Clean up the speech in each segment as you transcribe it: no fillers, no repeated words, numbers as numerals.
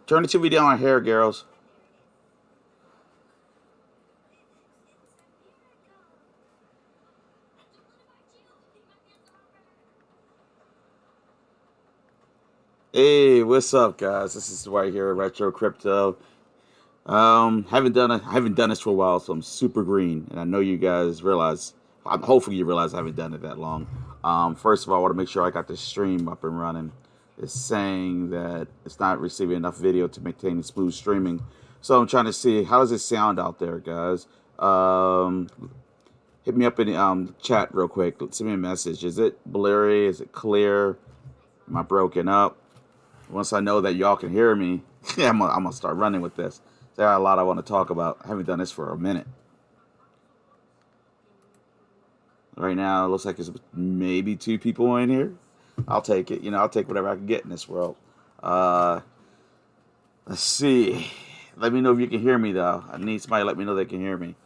Turn the TV down on hair, girls. Hey, what's up, guys? This is right here at Retro Crypto. I haven't done this for a while, so I'm super green, and I know you guys realize. Hopefully, you realize I haven't done it that long. First of all, I want to make sure I got the stream up and running. It's saying that it's not receiving enough video to maintain smooth streaming, so I'm trying to see how does it sound out there, guys. Hit me up in the chat real quick. Send me a message. Is it blurry? Is it clear? Am I broken up? Once I know that y'all can hear me, I'm gonna start running with this. There are a lot I want to talk about. I haven't done this for a minute. Right now, it looks like there's maybe 2 people in here. I'll take it. I'll take whatever I can get in this world. Let's see. Let me know if you can hear me, though. I need somebody to let me know they can hear me.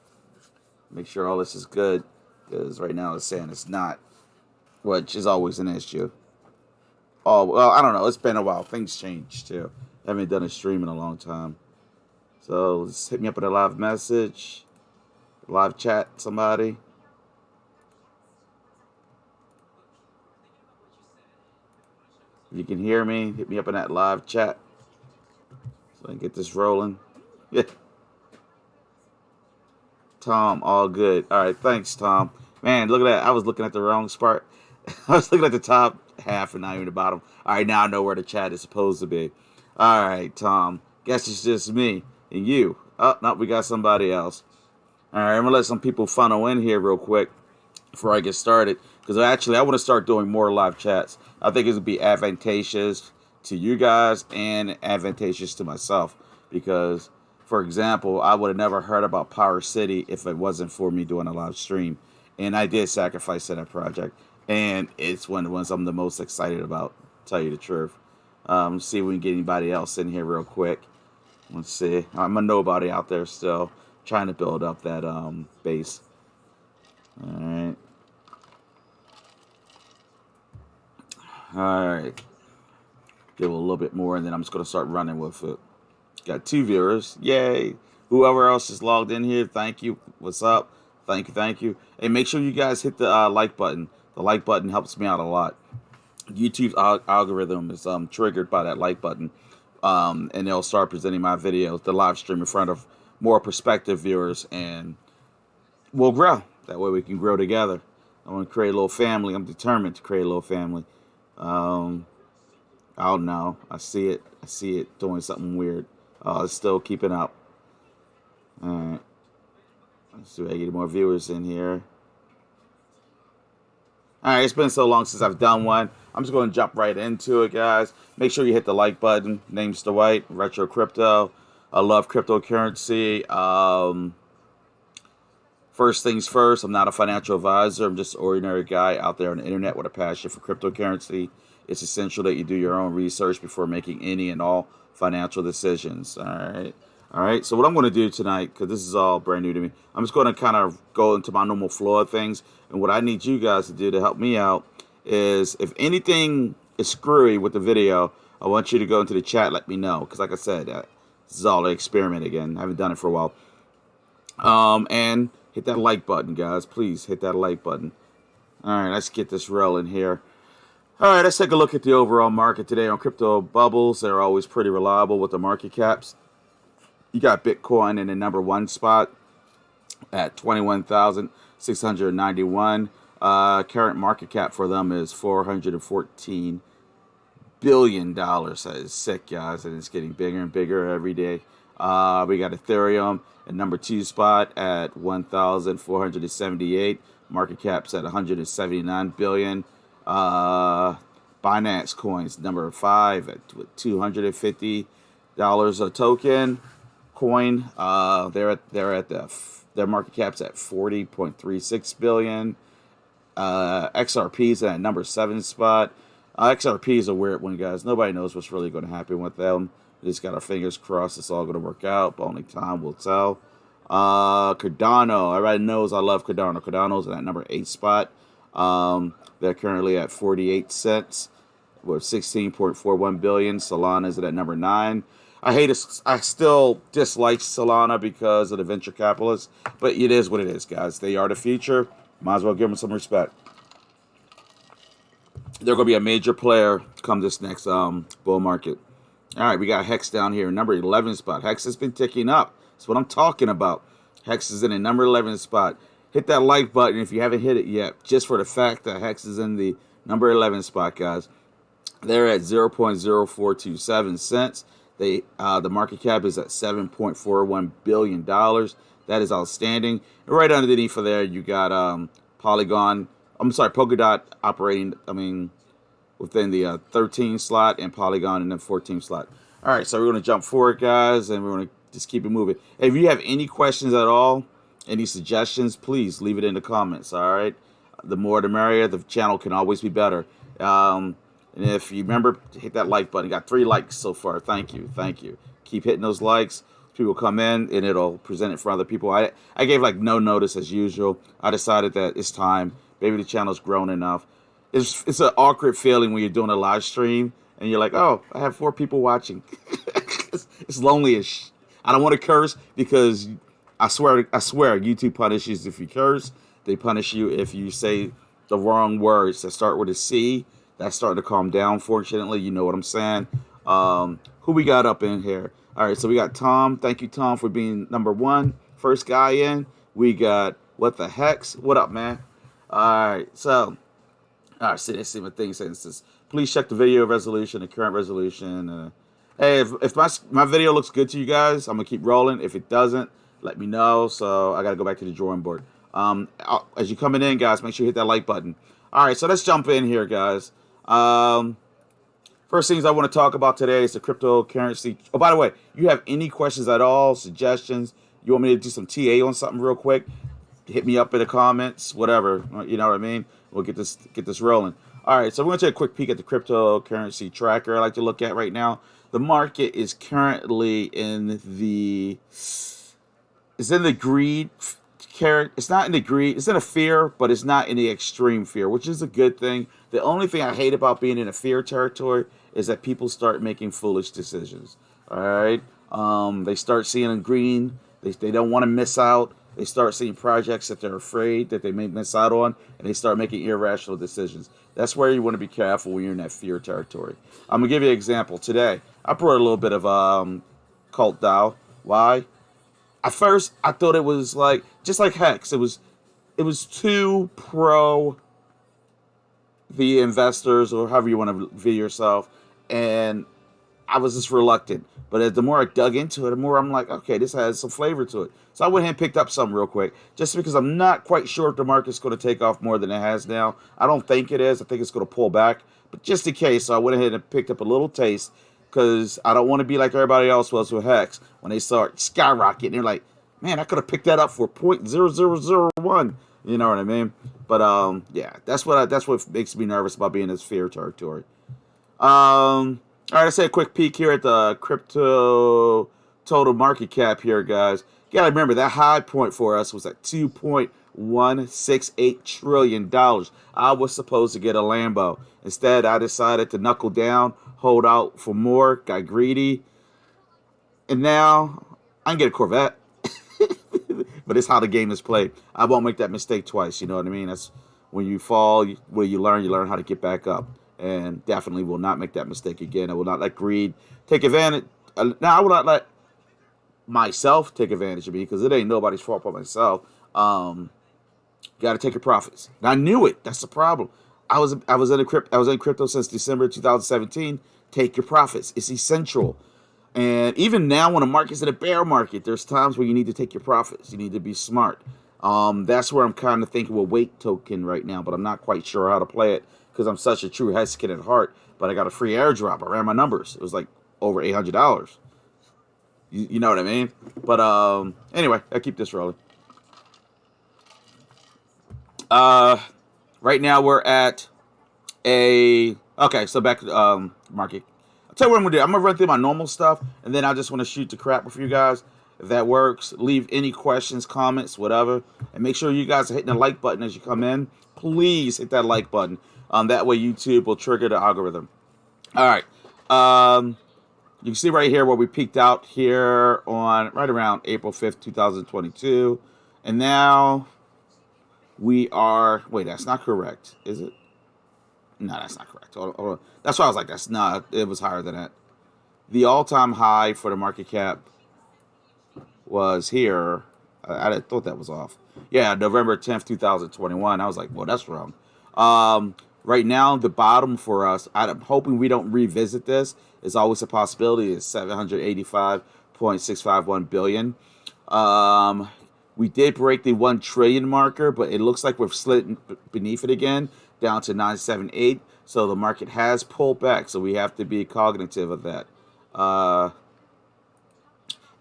Make sure all this is good, because right now it's saying it's not, which is always an issue. Oh, well, I don't know. It's been a while. Things change, too. I haven't done a stream in a long time. So, just hit me up with a live message. Live chat, somebody. If you can hear me, hit me up in that live chat. So I can get this rolling. Yeah. Tom, all good. All right, thanks, Tom. Man, look at that. I was looking at the wrong spot. I was looking at the top half and not even the bottom. All right, now I know where the chat is supposed to be. All right, Tom. Guess it's just me and you. Oh, no, we got somebody else. All right, I'm going to let some people funnel in here real quick before I get started. Because actually, I want to start doing more live chats. I think it would be advantageous to you guys and advantageous to myself. Because, for example, I would have never heard about Power City if it wasn't for me doing a live stream. And I did sacrifice to that project. And it's one of the ones I'm the most excited about, to tell you the truth. See if we can get anybody else in here real quick. Let's see. I'm a nobody out there still, trying to build up that base. All right. All right. Give it a little bit more, and then I'm just going to start running with it. Got 2 viewers. Yay. Whoever else is logged in here, thank you. What's up? Thank you, thank you. Hey, make sure you guys hit the like button. The like button helps me out a lot. YouTube's algorithm is triggered by that like button. And they'll start presenting my videos, the live stream, in front of more prospective viewers, and we'll grow. That way we can grow together. I want to create a little family. I'm determined to create a little family. I don't know. I see it doing something weird. It's still keeping up. All right. Let's see if I get more viewers in here. All right, it's been so long since I've done one. I'm just going to jump right into it, guys. Make sure you hit the like button. Name's Dwight, Retro Crypto. I love cryptocurrency. First things first, I'm not a financial advisor. I'm just an ordinary guy out there on the internet with a passion for cryptocurrency. It's essential that you do your own research before making any and all financial decisions. All right. All right. So what I'm going to do tonight, because this is all brand new to me, I'm just going to kind of go into my normal flow of things. And what I need you guys to do to help me out is, if anything is screwy with the video, I want you to go into the chat, let me know. Because like I said, this is all an experiment again. I haven't done it for a while. And hit that like button, guys. Please hit that like button. All right, let's get this rolling here. All right, let's take a look at the overall market today on crypto bubbles. They're always pretty reliable with the market caps. You got Bitcoin in the number 1 spot at 21,691. Current market cap for them is $414 billion. That is sick, guys, and it's getting bigger and bigger every day. We got Ethereum at number 2 spot at 1,478. Market cap's at 179 billion. Binance coins number 5 at $250 a token coin. Their market cap's at 40.36 billion. XRP's at number 7 spot. XRP is a weird one, guys. Nobody knows what's really going to happen with them. We just got our fingers crossed it's all going to work out, but only time will tell. Cardano, everybody knows I love Cardano. Cardano's in that number 8 spot. They're currently at 48 cents with 16.41 billion. Solana's at number 9. I hate it. I still dislike Solana because of the venture capitalists, but it is what it is, guys. They are the future. Might as well give them some respect. They're going to be a major player come this next bull market. All right, we got HEX down here, number 11 spot. HEX has been ticking up. That's what I'm talking about. HEX is in a number 11 spot. Hit that like button if you haven't hit it yet, just for the fact that HEX is in the number 11 spot, guys. They're at 0.0427 cents. The market cap is at $7.41 billion. That is outstanding. And right underneath of there, you got Polkadot operating, within the 13 slot, and Polygon in the 14 slot. All right, so we're going to jump forward, guys, and we're going to just keep it moving. Hey, if you have any questions at all, any suggestions, please leave it in the comments, all right? The more the merrier. The channel can always be better. And if you remember, hit that like button. Got 3 likes so far. Thank you. Thank you. Keep hitting those likes. People come in, and it'll present it for other people. I gave like no notice as usual. I decided that it's time. Maybe the channel's grown enough. It's an awkward feeling when you're doing a live stream, and you're like, oh, I have 4 people watching. It's lonely as shit. I don't want to curse because I swear YouTube punishes if you curse. They punish you if you say the wrong words that start with a C. That's starting to calm down, fortunately. You know what I'm saying? Who we got up in here? All right, so we got Tom. Thank you, Tom, for being number 1. First guy in. We got What the Hex? What up, man? All right, so... All right, let's see what things says. Please check the video resolution, the current resolution. Hey, if my video looks good to you guys, I'm going to keep rolling. If it doesn't, let me know. So I got to go back to the drawing board. As you're coming in, guys, make sure you hit that like button. All right, so let's jump in here, guys. First things I want to talk about today is the cryptocurrency. Oh, by the way, you have any questions at all, suggestions, you want me to do some TA on something real quick, hit me up in the comments, whatever. You know what I mean? We'll get this rolling. All right, so we're going to take a quick peek at the cryptocurrency tracker I like to look at right now. The market is currently in the... It's in the greed carrot. It's not in the greed. It's in a fear, but it's not in the extreme fear, which is a good thing. The only thing I hate about being in a fear territory is that people start making foolish decisions. All right? They start seeing green. They don't want to miss out. They start seeing projects that they're afraid that they may miss out on, and they start making irrational decisions. That's where you want to be careful when you're in that fear territory. I'm going to give you an example. Today, I brought a little bit of Cult DAO. Why? At first, I thought it was like, just like HEX, it was too pro the investors, or however you want to view yourself, and I was just reluctant. But the more I dug into it, the more I'm like, okay, this has some flavor to it. So I went ahead and picked up some real quick, just because I'm not quite sure if the market's going to take off more than it has now. I don't think it is. I think it's going to pull back. But just in case, so I went ahead and picked up a little taste, because I don't want to be like everybody else was with HEX. When they start skyrocketing, they're like, man, I could have picked that up for 0.0001. You know what I mean? But yeah, that's what makes me nervous about being in this fear territory. All right, let's take a quick peek here at the crypto total market cap here, guys. You gotta remember, that high point for us was at $2.168 trillion. I was supposed to get a Lambo. Instead, I decided to knuckle down, hold out for more, got greedy, and now I can get a Corvette. But it's how the game is played. I won't make that mistake twice, you know what I mean? That's when you fall, when you learn how to get back up. And definitely will not make that mistake again. I will not let greed take advantage. Now, I will not let myself take advantage of me, because it ain't nobody's fault but myself. Got to take your profits. And I knew it. That's the problem. I was in crypto since December 2017. Take your profits. It's essential. And even now, when the market's in a bear market, there's times where you need to take your profits. You need to be smart. That's where I'm kind of thinking with weight token right now, but I'm not quite sure how to play it, because I'm such a true Mexican at heart. But I got a free airdrop. I ran my numbers. It was like over $800. You know what I mean? But anyway, I'll keep this rolling. Right now we're at a... Okay, so back to market. I'll tell you what I'm going to do. I'm going to run through my normal stuff, and then I just want to shoot the crap with you guys. If that works, leave any questions, comments, whatever. And make sure you guys are hitting the like button as you come in. Please hit that like button. That way YouTube will trigger the algorithm. All right. You can see right here where we peaked out here on right around April 5th, 2022. And now we are, wait, that's not correct, is it? No, that's not correct. Hold on. That's why I was like, that's not, it was higher than that. The all-time high for the market cap was here. I thought that was off. Yeah, November 10th, 2021. I was like, well, that's wrong. Right now, the bottom for us, I'm hoping we don't revisit this. It's always a possibility. Is 785.651 billion. We did break the 1 trillion marker, but it looks like we've slid beneath it again, down to 978. So the market has pulled back. So we have to be cognitive of that.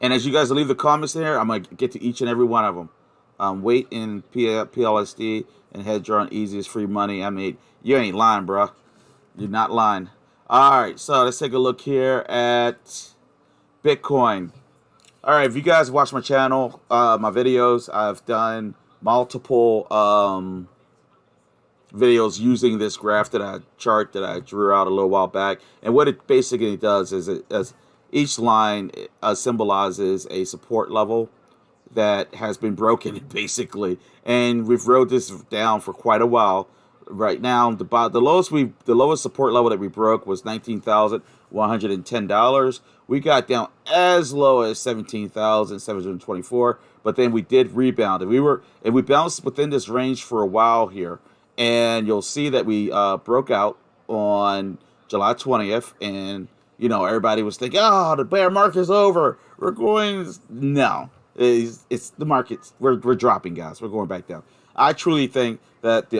And as you guys leave the comments there, I'm going to get to each and every one of them. Weight in PLSD and Hedron, easiest free money I made. You ain't lying, bro. You're not lying. All right, so let's take a look here at Bitcoin. All right, if you guys watch my channel, my videos, I've done multiple videos using this graph chart that I drew out a little while back. And what it basically does is each line symbolizes a support level that has been broken, basically. And we've rode this down for quite a while. Right now, the lowest support level that we broke was $19,110. We got down as low as $17,724, but then we did rebound. And we bounced within this range for a while here. And you'll see that we broke out on July 20th, and everybody was thinking, oh, the bear market is over. We're going. No, it's the markets. We're dropping, guys. We're going back down. I truly think that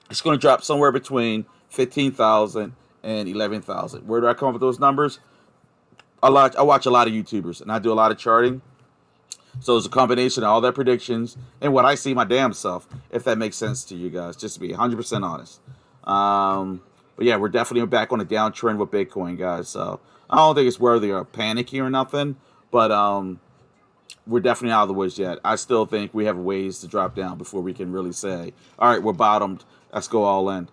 it's going to drop somewhere between 15,000 and 11,000. Where do I come up with those numbers? I watch a lot of YouTubers, and I do a lot of charting. So it's a combination of all their predictions and what I see my damn self, if that makes sense to you guys, just to be 100% honest. But yeah, we're definitely back on a downtrend with Bitcoin, guys. So I don't think it's worthy of panicking or nothing, but we're definitely out of the woods yet. I still think we have ways to drop down before we can really say, all right, we're bottomed. Let's go all in.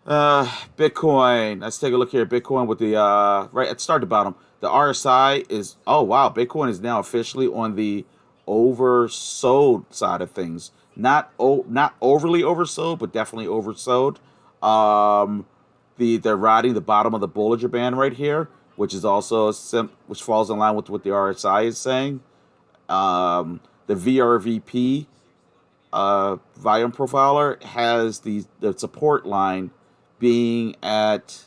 Bitcoin. Let's take a look here at Bitcoin with the right at start to bottom. The RSI is, oh wow, Bitcoin is now officially on the oversold side of things. Not overly oversold, but definitely oversold. They're riding the bottom of the Bollinger Band right here, which is also which falls in line with what the RSI is saying. The VRVP volume profiler has the support line being at,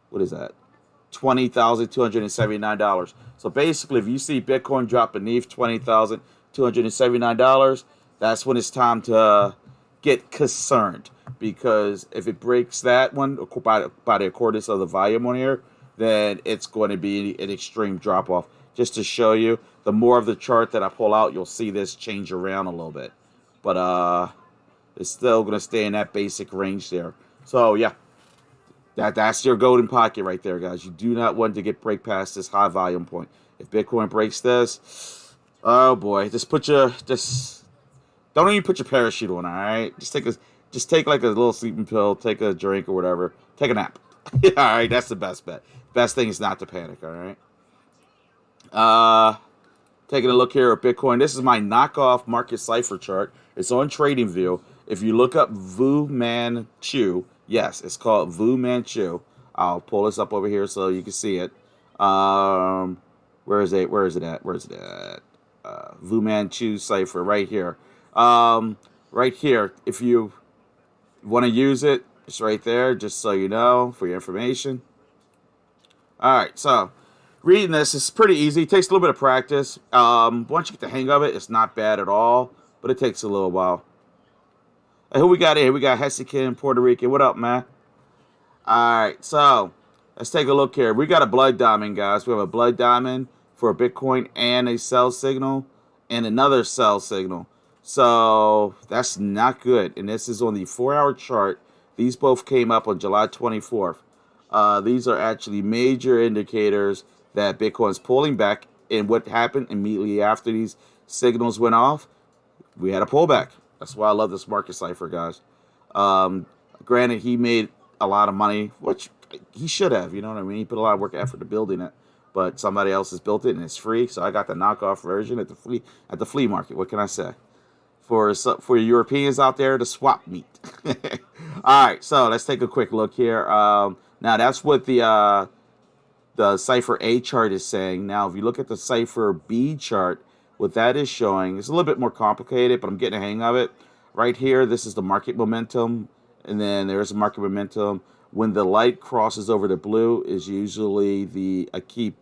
what is that? $20,279. So basically, if you see Bitcoin drop beneath $20,279, that's when it's time to get concerned. Because if it breaks that one by the accordance of the volume on here, then it's going to be an extreme drop off. Just to show you, the more of the chart that I pull out, you'll see this change around a little bit. But it's still going to stay in that basic range there. So yeah, that's your golden pocket right there, guys. You do not want to break past this high volume point. If Bitcoin breaks this, oh boy, don't even put your parachute on. All right, just take like a little sleeping pill, take a drink or whatever, take a nap. All right, that's the best bet. Best thing is not to panic. All right. Taking a look here at Bitcoin. This is my knockoff market cipher chart. It's on TradingView. If you look up Fu Manchu, yes, it's called Fu Manchu. I'll pull this up over here so you can see it. Where is it at? Fu Manchu cipher right here. Right here. If you want to use it, it's right there, just so you know, for your information. All right, so reading this is pretty easy. It takes a little bit of practice. Once you get the hang of it, it's not bad at all, but it takes a little while. Hey, who we got here? We got Hexican, Puerto Rican. What up, man? All right, so let's take a look here. We got a blood diamond, guys. We have a blood diamond for Bitcoin and a sell signal and another sell signal. So that's not good. And this is on the 4-hour chart. These both came up on July 24th. These are actually major indicators that Bitcoin's pulling back. And what happened immediately after these signals went off? We had a pullback. That's why I love this market cipher, guys. Granted, he made a lot of money, which he should have, you know what I mean? He put a lot of work and effort to building it, but somebody else has built it and it's free. So I got the knockoff version at the flea market. What can I say? For Europeans out there, the swap meet. All right, so let's take a quick look here. Now that's what the Cipher A chart is saying. Now, if you look at the Cipher B chart, what that is showing, it's a little bit more complicated, but I'm getting a hang of it. Right here, this is the market momentum, and then there's a market momentum. When the light crosses over the blue is usually a key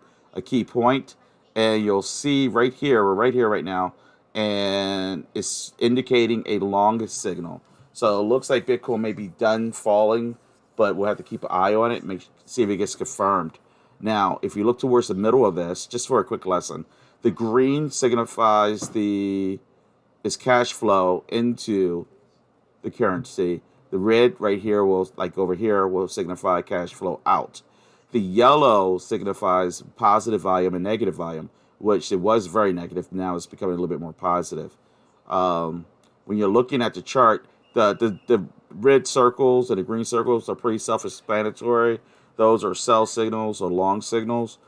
point, and you'll see right here, we're right here right now, and it's indicating a long signal. So it looks like Bitcoin may be done falling, but we'll have to keep an eye on it and see if it gets confirmed. Now, if you look towards the middle of this, just for a quick lesson, the green signifies is cash flow into the currency. The red right here will, like over here, will signify cash flow out. The yellow signifies positive volume and negative volume, which it was very negative. Now it's becoming a little bit more positive. When you're looking at the chart, the red circles and the green circles are pretty self-explanatory. Those are sell signals or long signals.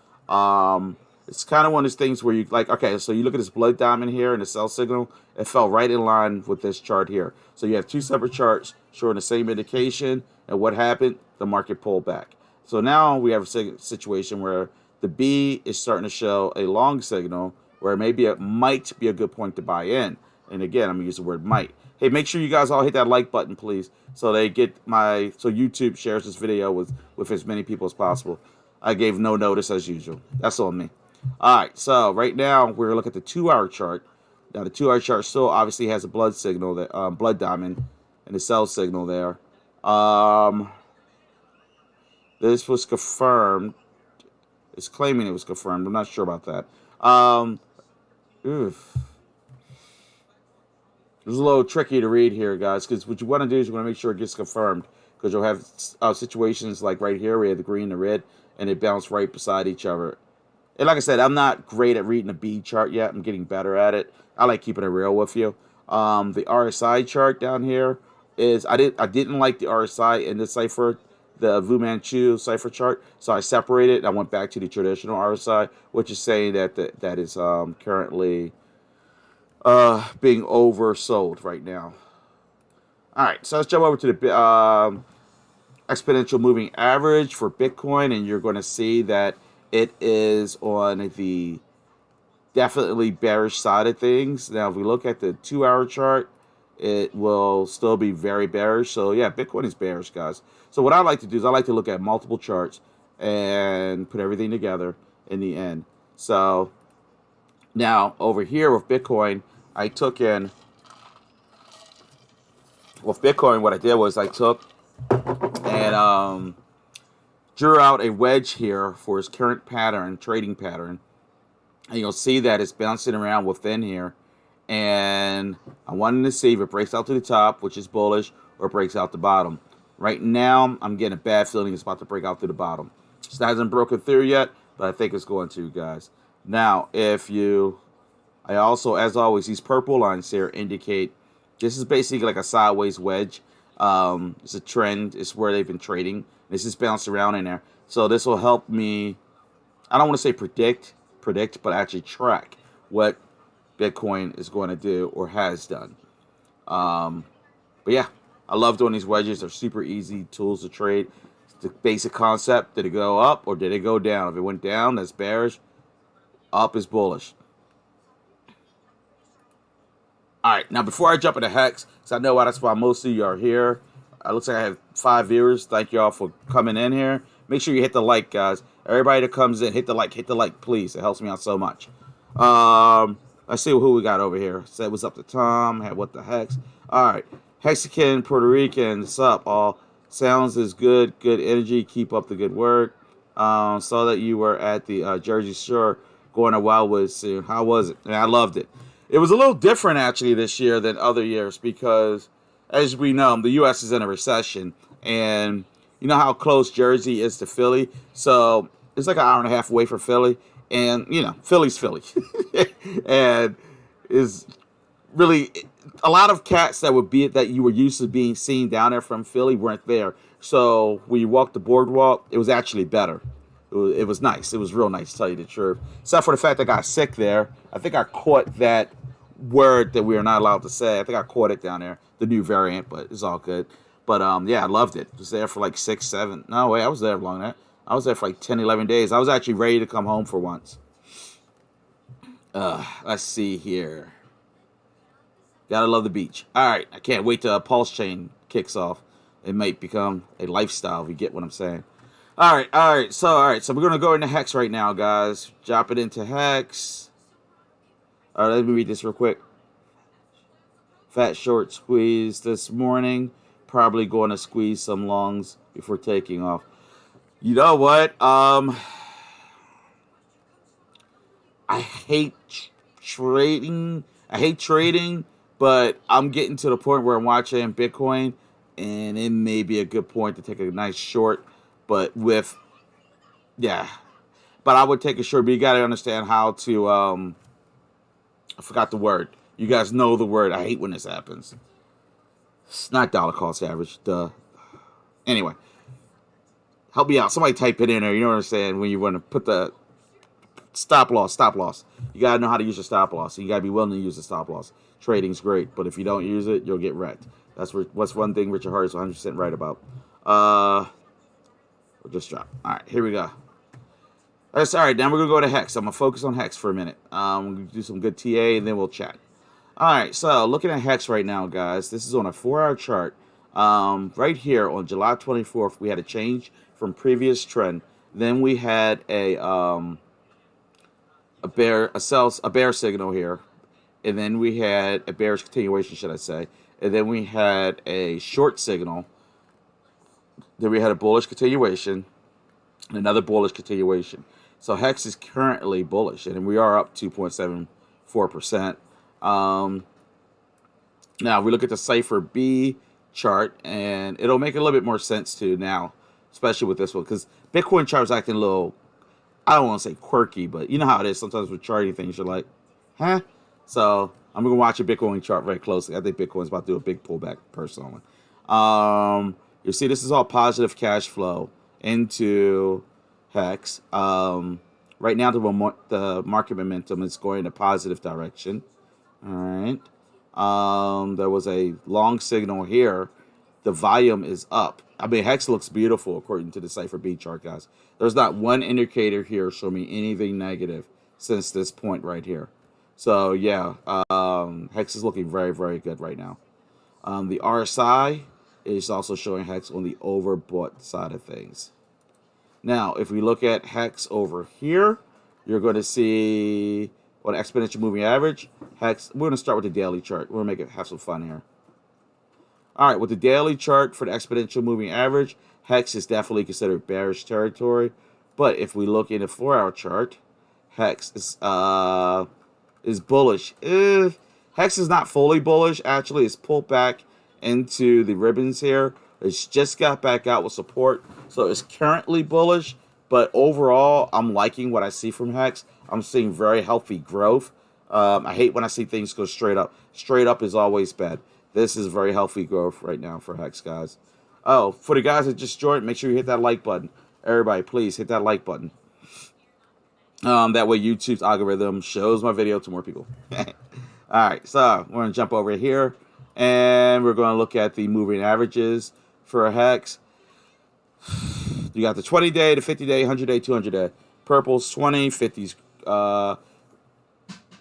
It's kind of one of those things where you like, okay, so you look at this blood diamond here and the sell signal, it fell right in line with this chart here. So you have two separate charts showing the same indication, and what happened? The market pulled back. So now we have a situation where the B is starting to show a long signal where maybe it might be a good point to buy in. And again, I'm going to use the word might. Hey, make sure you guys all hit that like button, please, so YouTube shares this video with as many people as possible. I gave no notice as usual. That's on me. All right, so right now we're going to look at the 2-hour chart. Now the 2-hour chart still obviously has a blood signal, that blood diamond, and the sell signal there. This was confirmed. It's claiming it was confirmed. I'm not sure about that. It was a little tricky to read here, guys, because what you want to do is you want to make sure it gets confirmed, because you'll have situations like right here where you have the green and the red, and it bounced right beside each other. And like I said, I'm not great at reading a B chart yet. I'm getting better at it. I like keeping it real with you. The RSI chart down here is I didn't like the RSI in the cipher, the Fu Manchu cipher chart, so I separated it. And I went back to the traditional RSI, which is saying that that is currently being oversold right now. All right, so let's jump over to the exponential moving average for Bitcoin, and you're going to see that it is on the definitely bearish side of things. Now, if we look at the 2-hour chart, it will still be very bearish. So, yeah, Bitcoin is bearish, guys. So what I like to do is I like to look at multiple charts and put everything together in the end. So now over here with Bitcoin, I took in, with Bitcoin, what I did was I took and drew out a wedge here for its current pattern, trading pattern. And you'll see that it's bouncing around within here. And I wanted to see if it breaks out to the top, which is bullish, or it breaks out the bottom. Right now, I'm getting a bad feeling it's about to break out to the bottom. It hasn't broken through yet, but I think it's going to, guys. Now, I also, as always, these purple lines here indicate this is basically like a sideways wedge. It's a trend. It's where they've been trading. This is bounced around in there. So this will help me, I don't want to say predict, but actually track what Bitcoin is going to do or has done. But yeah, I love doing these wedges. They're super easy tools to trade. The basic concept, did it go up or did it go down? If it went down, that's bearish. Up is bullish. All right, now before I jump into HEX, because I know that's why most of you are here. It looks like I have 5 viewers. Thank you all for coming in here. Make sure you hit the like, guys. Everybody that comes in, hit the like, please. It helps me out so much. Let's see who we got over here. Said what's up to Tom. Had what the hex. All right, Mexican, Puerto Rican. What's up, all? Sounds is good. Good energy. Keep up the good work. Saw that you were at the Jersey Shore going to Wildwood soon. How was it? And I loved it. It was a little different actually this year than other years because, as we know, the U.S. is in a recession, and you know how close Jersey is to Philly, so it's like an hour and a half away from Philly, and you know Philly's Philly, and is really, a lot of cats that would be that you were used to being seen down there from Philly weren't there. So when you walked the boardwalk, it was actually better. It was nice. It was real nice, to tell you the truth. Except for the fact that I got sick there. I think I caught that word that we are not allowed to say. I think I caught it down there, the new variant, but it's all good. But yeah, I loved it. I was there for like 6, 7. No, wait, I was there long that. I was there for like 10, 11 days. I was actually ready to come home for once. Let's see here. Gotta love the beach. All right, I can't wait till Pulsechain kicks off. It might become a lifestyle, if you get what I'm saying. All right. So we're gonna go into Hex right now, guys. Drop it into Hex. All right, let me read this real quick. Fat short squeeze this morning. Probably going to squeeze some longs before taking off. You know what? I hate trading. But I'm getting to the point where I'm watching Bitcoin, and it may be a good point to take a nice short. But but I would take a short. But you got to understand how to. I forgot the word. You guys know the word. I hate when this happens. It's not dollar cost average. Duh. Anyway, help me out. Somebody type it in there. You know what I'm saying? When you want to put the stop loss. You got to know how to use your stop loss. You got to be willing to use the stop loss. Trading's great, but if you don't use it, you'll get wrecked. What's one thing Richard Hart is 100% right about. We'll just drop. All right, here we go. That's all right. Now we're gonna go to Hex. I'm gonna focus on Hex for a minute. We're gonna do some good TA, and then we'll chat. All right. So looking at Hex right now, guys. This is on a 4-hour chart. Right here on July 24th, we had a change from previous trend. Then we had a bear signal here. And then we had a bearish continuation, should I say. And then we had a short signal. Then we had a bullish continuation. And another bullish continuation. So Hex is currently bullish. And we are up 2.74%. Now, we look at the Cypher B chart. And it'll make a little bit more sense, too, now. Especially with this one. Because Bitcoin chart is acting a little, I don't want to say quirky. But you know how it is. Sometimes with charting things, you're like, huh? So I'm going to watch a Bitcoin chart very closely. I think Bitcoin's about to do a big pullback personally. You see this is all positive cash flow into Hex. Right now the market momentum is going in a positive direction. All right. There was a long signal here. The volume is up. I mean, Hex looks beautiful according to the Cypher B chart, guys. There's not one indicator here showing me anything negative since this point right here. So, yeah, Hex is looking very, very good right now. The RSI is also showing Hex on the overbought side of things. Now, if we look at Hex over here, you're going to see on exponential moving average, Hex. We're going to start with the daily chart. We're going to have some fun here. All right, with the daily chart for the exponential moving average, Hex is definitely considered bearish territory. But if we look in the 4-hour chart, Hex is bullish. Hex is not fully bullish. Actually, it's pulled back into the ribbons here. It's just got back out with support. So it's currently bullish. But overall, I'm liking what I see from Hex. I'm seeing very healthy growth. I hate when I see things go straight up. Straight up is always bad. This is very healthy growth right now for Hex, guys. Oh, for the guys that just joined, make sure you hit that like button. Everybody, please hit that like button. That way YouTube's algorithm shows my video to more people. All right, so we're going to jump over here. And we're going to look at the moving averages for Hex. You got the 20-day, the 50-day, 100-day, 200-day. Purple's 20, 50's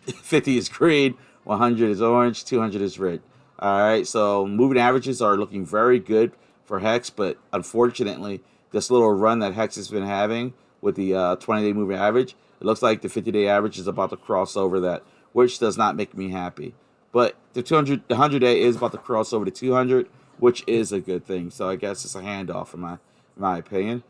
50 is green, 100 is orange, 200 is red. All right, so moving averages are looking very good for Hex, but unfortunately, this little run that Hex has been having with the 20-day moving average, it looks like the 50-day average is about to cross over that, which does not make me happy. But the 100-day is about to cross over to 200, which is a good thing. So I guess it's a handoff, in my opinion.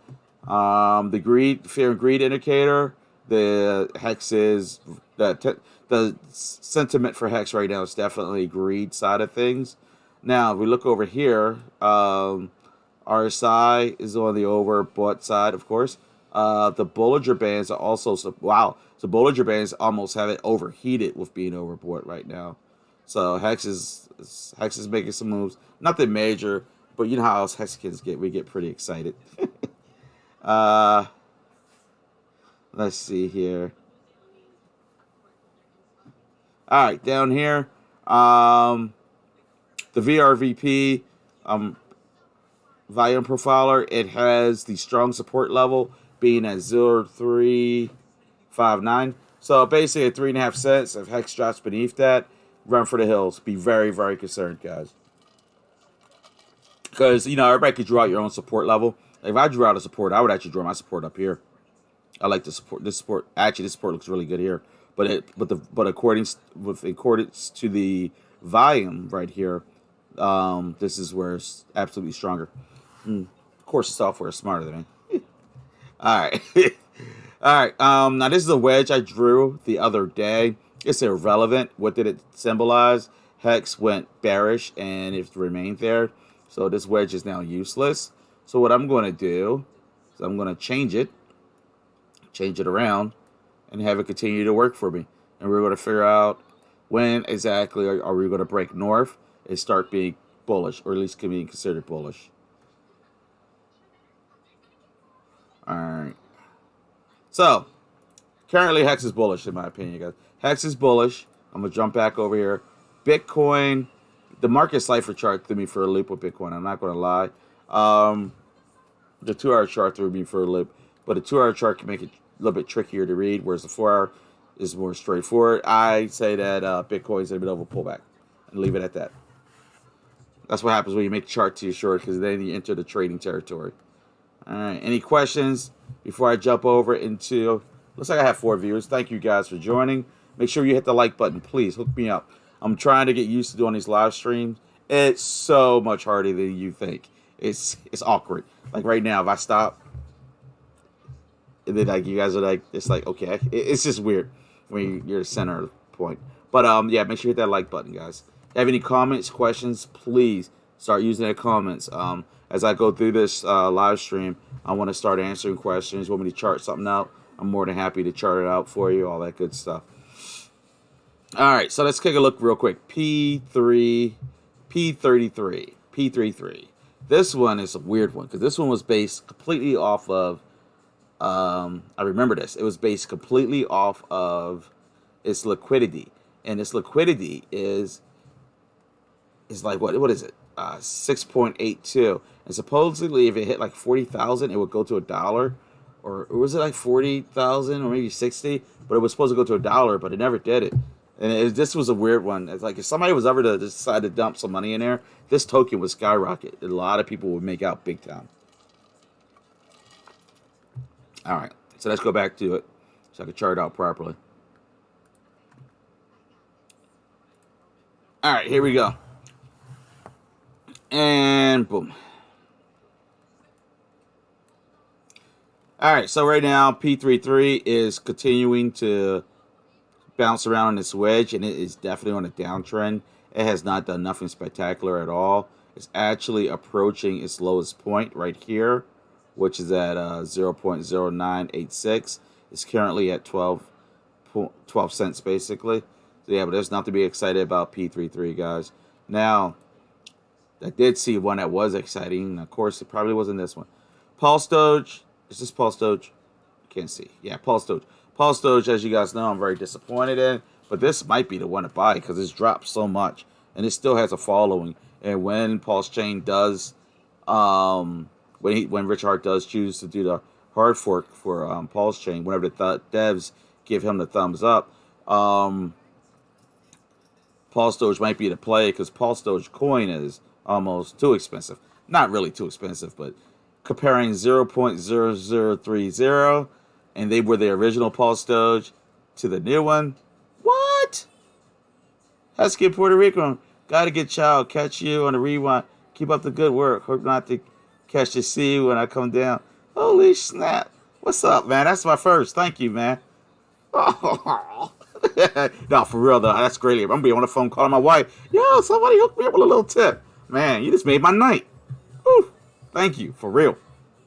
The fear and greed indicator, the Hex is the sentiment for Hex right now is definitely greed side of things. Now, if we look over here, RSI is on the overbought side, of course. The Bollinger Bands are also, wow, the Bollinger Bands almost have it overheated with being overbought right now. So Hex is making some moves. Nothing major, but you know how us Hexicans get. We get pretty excited. Let's see here. All right, down here, the VRVP volume profiler. It has the strong support level being at 0.359. So basically at 3.5 cents. If Hex drops beneath that, run for the hills. Be very, very concerned, guys. Because, you know, everybody could draw out your own support level. If I drew out a support, I would actually draw my support up here. I like the support. This support, actually, this support looks really good here. But accordance to the volume right here, this is where it's absolutely stronger. Of course, the software is smarter than me. All right. All right. Now, this is a wedge I drew the other day. It's irrelevant. What did it symbolize? Hex went bearish, and it remained there. So this wedge is now useless. So what I'm going to do is I'm going to change it around, and have it continue to work for me. And we're going to figure out when exactly are we going to break north and start being bullish, or at least being considered bullish. All right. So, currently Hex is bullish in my opinion, guys. Hex is bullish. I'm going to jump back over here. Bitcoin, the market cipher chart threw me for a loop with Bitcoin. I'm not going to lie. The 2-hour chart threw me for a loop. But the 2-hour chart can make it a little bit trickier to read, whereas the 4-hour is more straightforward. I say that Bitcoin's in a bit of a pullback, and leave it at that. That's what happens when you make a chart too short, because then you enter the trading territory. All right. Any questions before I jump over into... Looks like I have 4 viewers. Thank you guys for joining. Make sure you hit the like button. Please hook me up. I'm trying to get used to doing these live streams. It's so much harder than you think. It's awkward. Like right now, if I stop, and then like you guys are like, it's like, okay. It's just weird when you're the center of the point. But yeah, make sure you hit that like button, guys. Have any comments, questions, please start using their comments. As I go through this live stream, I want to start answering questions. Want me to chart something out? I'm more than happy to chart it out for you, all that good stuff. All right, so let's take a look real quick. P33. This one is a weird one because this one was based completely off of, I remember this. It was based completely off of its liquidity. And its liquidity is like, what is it? 6.82. And supposedly if it hit like 40,000, it would go to $1. Or was it like 40,000 or maybe 60? But it was supposed to go to $1, but it never did it. And this was a weird one. It's like if somebody was ever to decide to dump some money in there, this token would skyrocket. A lot of people would make out big time. All right, so let's go back to it so I can chart it out properly. All right, here we go. And boom. All right, so right now, P33 is continuing to bounce around in this wedge, and it is definitely on a downtrend. It has not done nothing spectacular at all. It's actually approaching its lowest point right here, which is at 0.0986. It's currently at 12 cents, basically. So yeah, but there's nothing to be excited about P33, guys. Now, I did see one that was exciting. Of course, it probably wasn't this one. Pulse Doge. Is this Pulse Doge? Can't see. Yeah, Pulse Doge. Pulse Doge, as you guys know, I'm very disappointed in. But this might be the one to buy because it's dropped so much. And it still has a following. And when Pulsechain does, when Rich Hart does choose to do the hard fork for Pulsechain, whenever the devs give him the thumbs up, Pulse Doge might be the play because Pulse Doge coin is almost too expensive. Not really too expensive, but comparing 0.0030, and they were the original Pulse Doge, to the new one. What? Husky in Puerto Rico. Gotta get child. Catch you on the rewind. Keep up the good work. Hope not to catch the sea when I come down. Holy snap. What's up, man? That's my first. Thank you, man. Oh. No, for real, though. That's great. I'm going to be on the phone calling my wife. Yo, somebody hooked me up with a little tip. Man, you just made my night. Whew. Thank you. For real.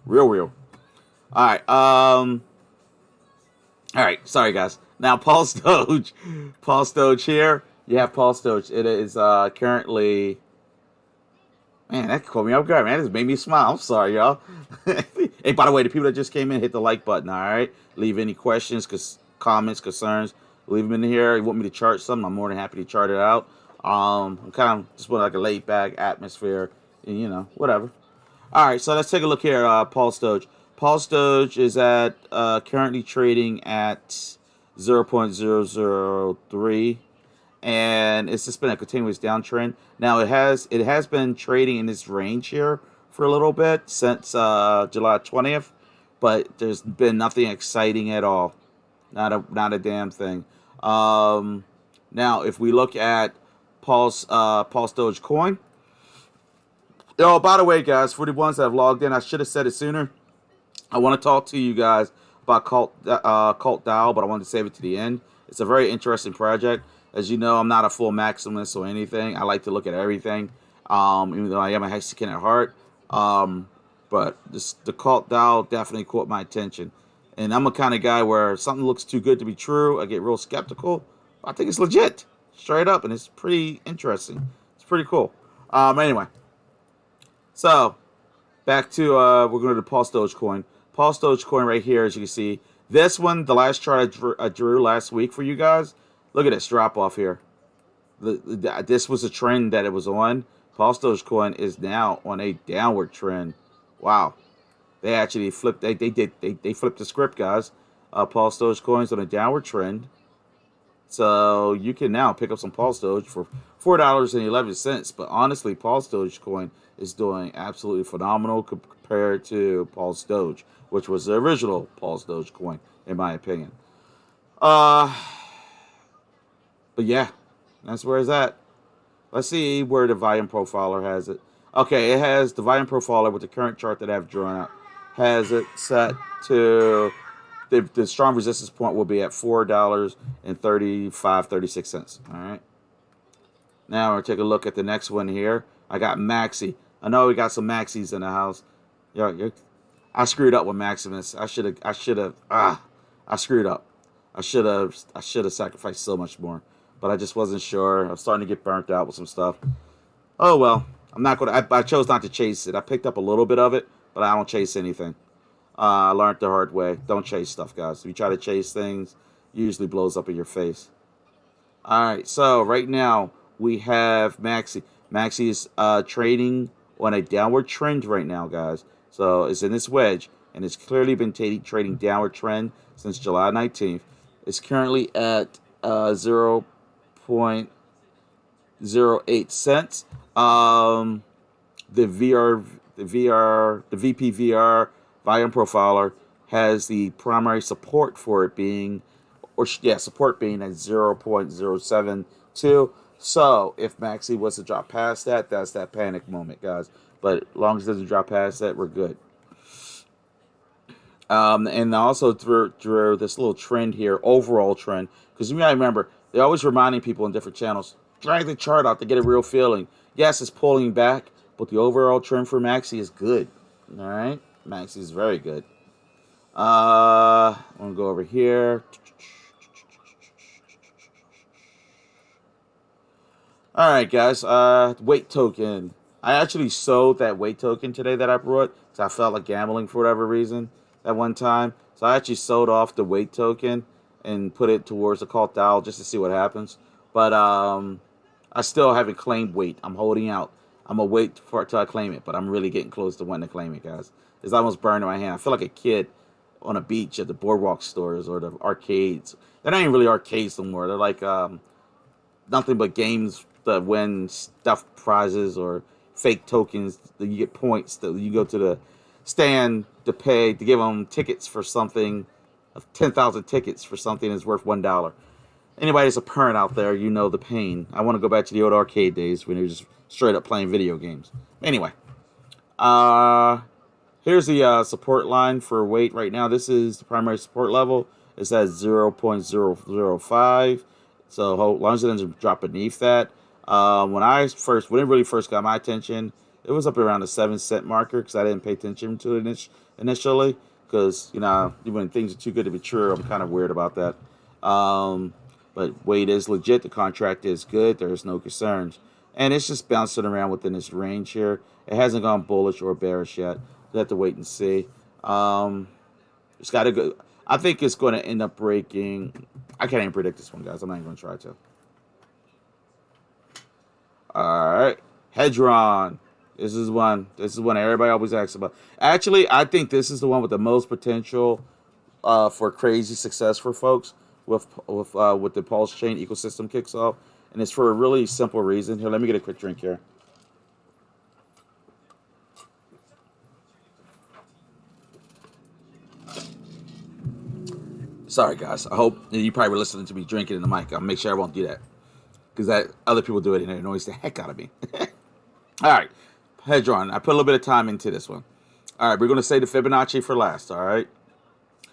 Real. All right. All right. Sorry, guys. Now, Pulse Doge here. Yeah, Pulse Doge. It is currently. Man, that caught me off guard, man. This made me smile. I'm sorry, y'all. Hey, by the way, the people that just came in, hit the like button, all right? Leave any questions, comments, concerns. Leave them in here. You want me to chart something? I'm more than happy to chart it out. I'm kind of just want like a laid back atmosphere, and, whatever. All right, so let's take a look here. Pulse Doge. Pulse Doge is at currently trading at 0.003, and it's just been a continuous downtrend. Now it has been trading in this range here for a little bit since July 20th, but there's been nothing exciting at all. Not a damn thing. Now if we look at Pulse Doge coin. Oh, by the way, guys, for the ones that have logged in, I should have said it sooner. I want to talk to you guys about Cult DAO, but I wanted to save it to the end. It's a very interesting project. As you know, I'm not a full maximalist or anything. I like to look at everything, even though I am a Mexican at heart. But the Cult DAO definitely caught my attention. And I'm a kind of guy where something looks too good to be true, I get real skeptical. I think it's legit, straight up, and it's pretty interesting. It's pretty cool. Anyway, so back to we're going to the Pulse Doge coin. Pulse Doge coin right here, as you can see. This one, the last chart I drew last week for you guys. Look at this drop off here. This was a trend that it was on. Pulse Doge coin is now on a downward trend. Wow, they actually flipped. They flipped the script, guys. Pulse Doge coins on a downward trend. So you can now pick up some Pulse Doge for $4.11. But honestly, Pulse Doge coin is doing absolutely phenomenal compared to Pulse Doge, which was the original Pulse Doge coin, in my opinion. But yeah, that's where it's at. Let's see where the volume profiler has it. Okay, it has the volume profiler with the current chart that I've drawn out. Has it set to the strong resistance point will be at $4.36. All right. Now we'll take a look at the next one here. I got Maxi. I know we got some Maxis in the house. I screwed up with Maximus. I screwed up. I should have sacrificed so much more. But I just wasn't sure. I'm starting to get burnt out with some stuff. Oh well, I'm not gonna. I chose not to chase it. I picked up a little bit of it, but I don't chase anything. I learned the hard way. Don't chase stuff, guys. If you try to chase things, it usually blows up in your face. All right, so right now we have Maxi. Maxi is trading on a downward trend right now, guys. So it's in this wedge, and it's clearly been trading downward trend since July 19th. It's currently at 0.08 cents. The VPVR volume profiler has the primary support for it being, support being at 0.072. So if Maxi was to drop past that, that's that panic moment, guys. But as long as it doesn't drop past that, we're good. And I also drew this little trend here, overall trend, because you gotta remember, they're always reminding people in different channels, drag the chart out to get a real feeling. Yes, it's pulling back, but the overall trend for Maxi is good. All right, Maxi is very good. I'm gonna go over here. All right, guys. Weight token. I actually sold that weight token today that I brought because I felt like gambling for whatever reason at one time. So I actually sold off the weight token and put it towards the Cult DAO just to see what happens. But I still haven't claimed weight. I'm holding out. I'm gonna wait for it till I claim it, but I'm really getting close to wanting to claim it, guys. It's almost burned in my hand. I feel like a kid on a beach at the boardwalk stores or the arcades. They're not even really arcades anymore. They're like nothing but games that win stuffed prizes or fake tokens that you get points that you go to the stand to pay to give them tickets for something, 10,000 tickets for something that's worth $1. Anybody that's a parent out there, you know the pain. I want to go back to the old arcade days when you were just straight up playing video games. Anyway, here's the support line for weight right now. This is the primary support level. It's at 0.005. So as long as it doesn't drop beneath that. When it really first got my attention, it was up around the 7-cent marker because I didn't pay attention to it initially. Because, when things are too good to be true, I'm kind of weird about that. But weight is legit. The contract is good. There's no concerns. And it's just bouncing around within this range here. It hasn't gone bullish or bearish yet. We'll have to wait and see. It's got to go. I think it's going to end up breaking. I can't even predict this one, guys. I'm not even going to try to. All right. Hedron. This is one everybody always asks about. Actually, I think this is the one with the most potential for crazy success for folks with the Pulsechain Ecosystem kicks off. And it's for a really simple reason. Here, let me get a quick drink here. Sorry, guys. I hope you probably were listening to me drinking in the mic. I'll make sure I won't do that. Because other people do it and it annoys the heck out of me. All right. Hedron. I put a little bit of time into this one. All right. We're going to say the Fibonacci for last. All right.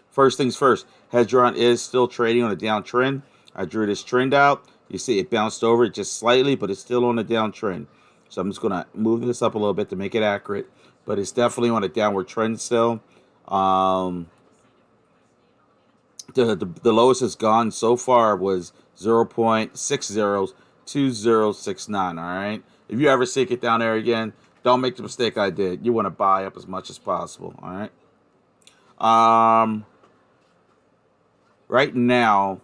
First things first. Hedron is still trading on a downtrend. I drew this trend out. You see it bounced over it just slightly, but it's still on a downtrend. So I'm just going to move this up a little bit to make it accurate. But it's definitely on a downward trend still. The lowest it's gone so far was 0.602069. All right. If you ever see it get down there again, don't make the mistake I did. You want to buy up as much as possible. All right. Right now,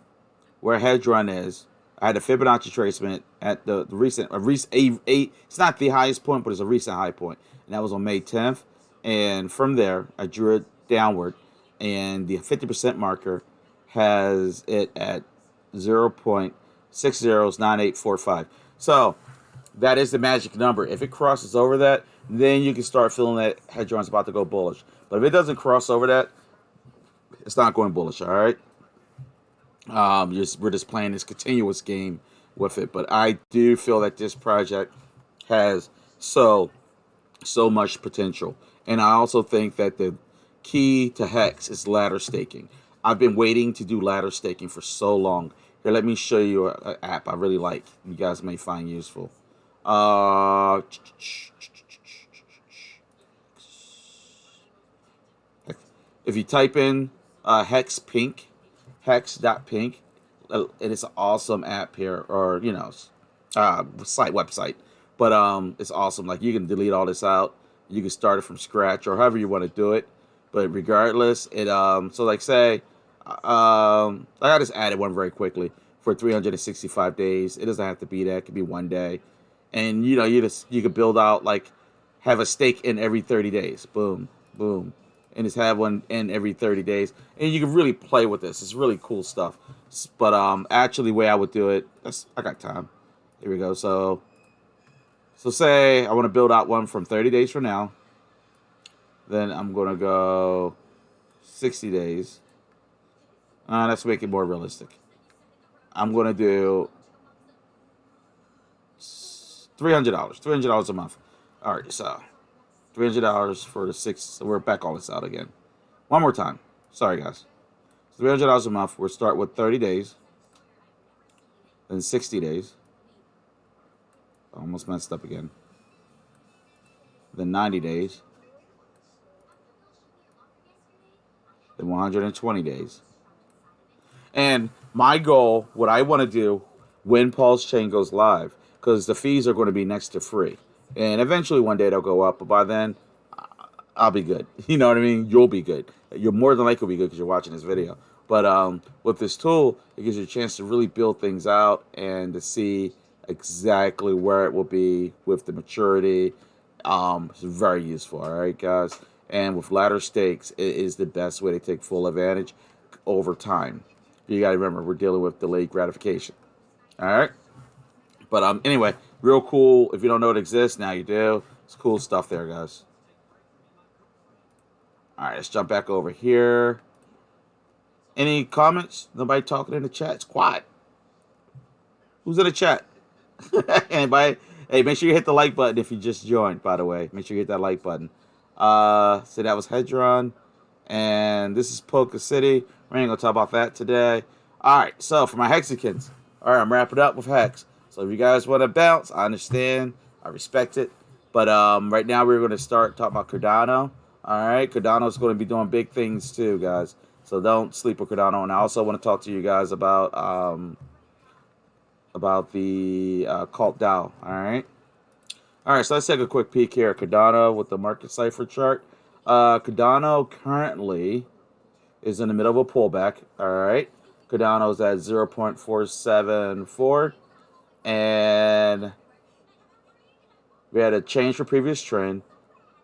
where Hedron is, I had a Fibonacci tracement at the recent, it's not the highest point, but it's a recent high point, and that was on May 10th. And from there, I drew it downward, and the 50% marker has it at 0.609845. So that is the magic number. If it crosses over that, then you can start feeling that Hedron's about to go bullish. But if it doesn't cross over that, it's not going bullish. All right. We're just playing this continuous game with it. But I do feel that this project has so much potential. And I also think that the key to HEX is ladder staking. I've been waiting to do ladder staking for so long. Here, let me show you an app I really like. You guys may find useful. If you type in HEX Pink, HEX.pink, and it's an awesome app here, or website. But it's awesome. Like, you can delete all this out. You can start it from scratch or however you want to do it. But regardless, it so like say I just added one very quickly for 365 days. It doesn't have to be that. It could be one day. And you could build out, like, have a stake in every 30 days. Boom, boom. And just have one in every 30 days. And you can really play with this. It's really cool stuff. But actually, the way I would do it, I got time. Here we go. So say I want to build out one from 30 days from now. Then I'm going to go 60 days. Let's make it more realistic. I'm going to do $300. $300 a month. All right, so $300 for the 6. So we're back all this out again. One more time. Sorry, guys. $300 a month. We'll start with 30 days. Then 60 days. Almost messed up again. Then 90 days. Then 120 days. And my goal, what I want to do when Pulsechain goes live, because the fees are going to be next to free. And eventually one day they'll go up, but by then I'll be good. You know what I mean? You'll be good. You're more than likely be good because you're watching this video. But with this tool, it gives you a chance to really build things out and to see exactly where it will be with the maturity. It's very useful, all right, guys? And with ladder stakes, it is the best way to take full advantage over time. You got to remember, we're dealing with delayed gratification. All right? But anyway, real cool. If you don't know it exists, now you do. It's cool stuff there, guys. All right, let's jump back over here. Any comments? Nobody talking in the chat? It's quiet. Who's in the chat? Anybody? Hey, make sure you hit the like button if you just joined, by the way. Make sure you hit that like button. So that was Hedron. And this is Polka City. We ain't going to talk about that today. All right, so for my Hexicans. All right, I'm wrapping up with Hex. So if you guys want to bounce, I understand. I respect it. But right now we're going to start talking about Cardano. All right, Cardano is going to be doing big things too, guys. So don't sleep with Cardano. And I also want to talk to you guys about about the Cult DAO. All right. So let's take a quick peek here at Cardano with the market cipher chart. Cardano currently is in the middle of a pullback. All right. Cardano's at 0.474, and we had a change from previous trend,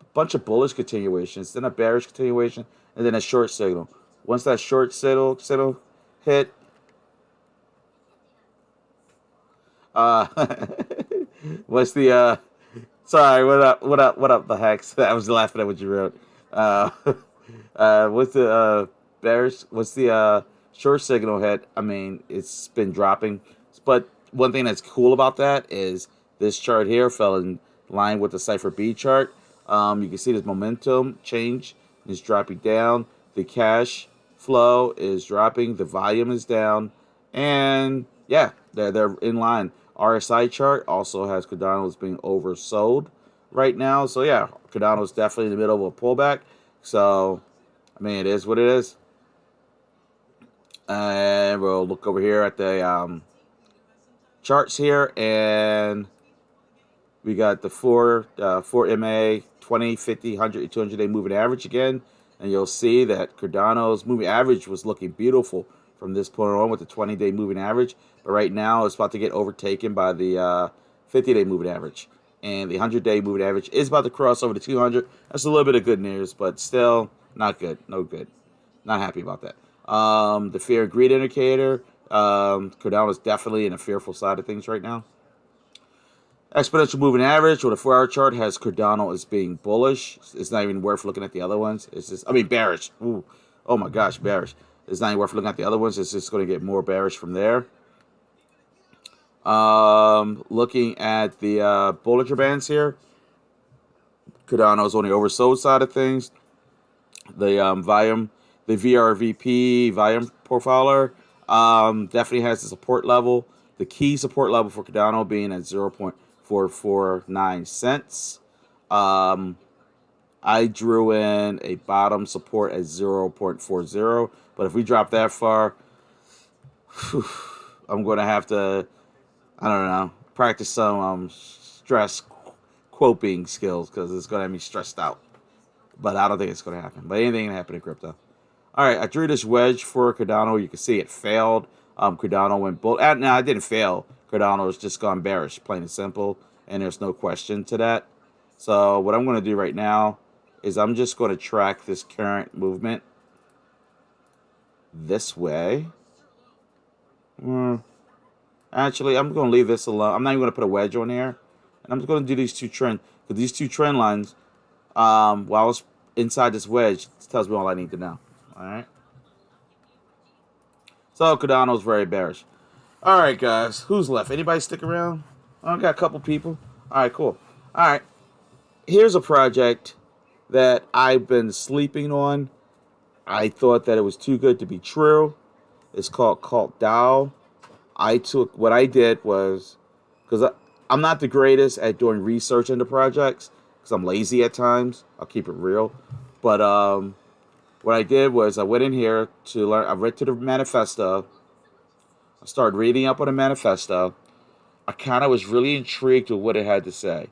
a bunch of bullish continuations, then a bearish continuation, and then a short signal. Once that short signal hit, uh, what's the sorry, what up, the hex? I was laughing at what you wrote. Uh, what's the bearish? What's the short signal hit? I mean, it's been dropping, but one thing that's cool about that is this chart here fell in line with the Cipher B chart. You can see this momentum change is dropping down. The cash flow is dropping. The volume is down, and yeah, they're in line. RSI chart also has Cardano as being oversold right now. So yeah, Cardano is definitely in the middle of a pullback. So I mean, it is what it is. And we'll look over here at the charts here, and we got the 4 MA 20, 50, 100, 200 day moving average again. And you'll see that Cardano's moving average was looking beautiful from this point on with the 20-day moving average. But right now, it's about to get overtaken by the 50-day moving average. And the 100-day moving average is about to cross over to 200. That's a little bit of good news, but still not good. No good. Not happy about that. The fear and greed indicator. Cardano is definitely in a fearful side of things right now. Exponential moving average with a 4-hour chart has Cardano as being bullish. It's not even worth looking at the other ones. It's just, I mean, bearish. Ooh. Oh my gosh, bearish. It's not even worth looking at the other ones. It's just going to get more bearish from there. Looking at the Bollinger Bands here, Cardano is on the oversold side of things. The volume, the VRVP volume profiler definitely has the support level. The key support level for Cardano being at 0.449 cents. I drew in a bottom support at 0.40, but if we drop that far, I'm going to have to, I don't know, practice some stress coping skills because it's going to have me stressed out. But I don't think it's going to happen. But anything can happen in crypto. All right, I drew this wedge for Cardano. You can see it failed. Cardano went bull. No, it didn't fail. Cardano has just gone bearish, plain and simple, and there's no question to that. So what I'm going to do right now is I'm just going to track this current movement this way. Actually, I'm going to leave this alone. I'm not even going to put a wedge on here. And I'm just going to do these two trend, because these two trend lines, while I was inside this wedge, tells me all I need to know. All right. So Cardano's very bearish. All right, guys. Who's left? Anybody stick around? I got a couple people. All right, cool. All right. Here's a project that I've been sleeping on. I thought that it was too good to be true. It's called Cult DAO. What I did was, because I'm not the greatest at doing research into projects, because I'm lazy at times. I'll keep it real. But what I did was I went in here to learn. I read to the manifesto. I started reading up on the manifesto. I kind of was really intrigued with what it had to say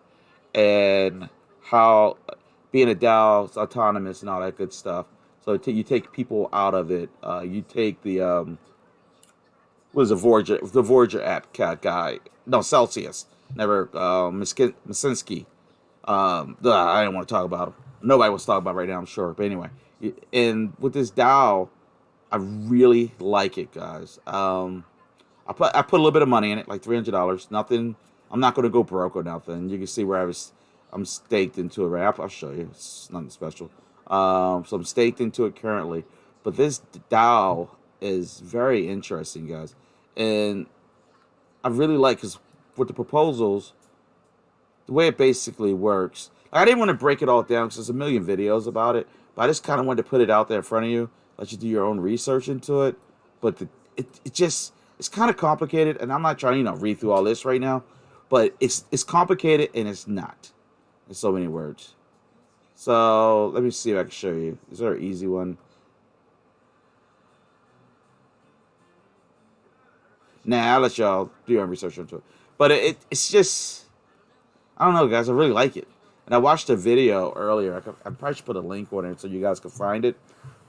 and how being a DAO is autonomous and all that good stuff. So you take people out of it. You take the what is the Voyager app guy? No, Celsius. Never Misinski. I didn't want to talk about him. Nobody wants to talk about it right now, I'm sure. But anyway, and with this DAO, I really like it, guys. I put a little bit of money in it, like $300. Nothing. I'm not going to go broke or nothing. You can see where I'm staked into it. Right, I'll show you. It's nothing special. So I'm staked into it currently. But this DAO is very interesting, guys, and I really like, because with the proposals, the way it basically works. I didn't want to break it all down because there's a million videos about it, but I just kind of wanted to put it out there in front of you, let you do your own research into it. But it's kind of complicated, and I'm not trying to read through all this right now, but it's complicated and it's not in so many words. So let me see if I can show you. Is there an easy one? Nah, I'll let y'all do your own research into it. But it's just, I don't know, guys. I really like it. And I watched a video earlier. I probably should put a link on it so you guys can find it.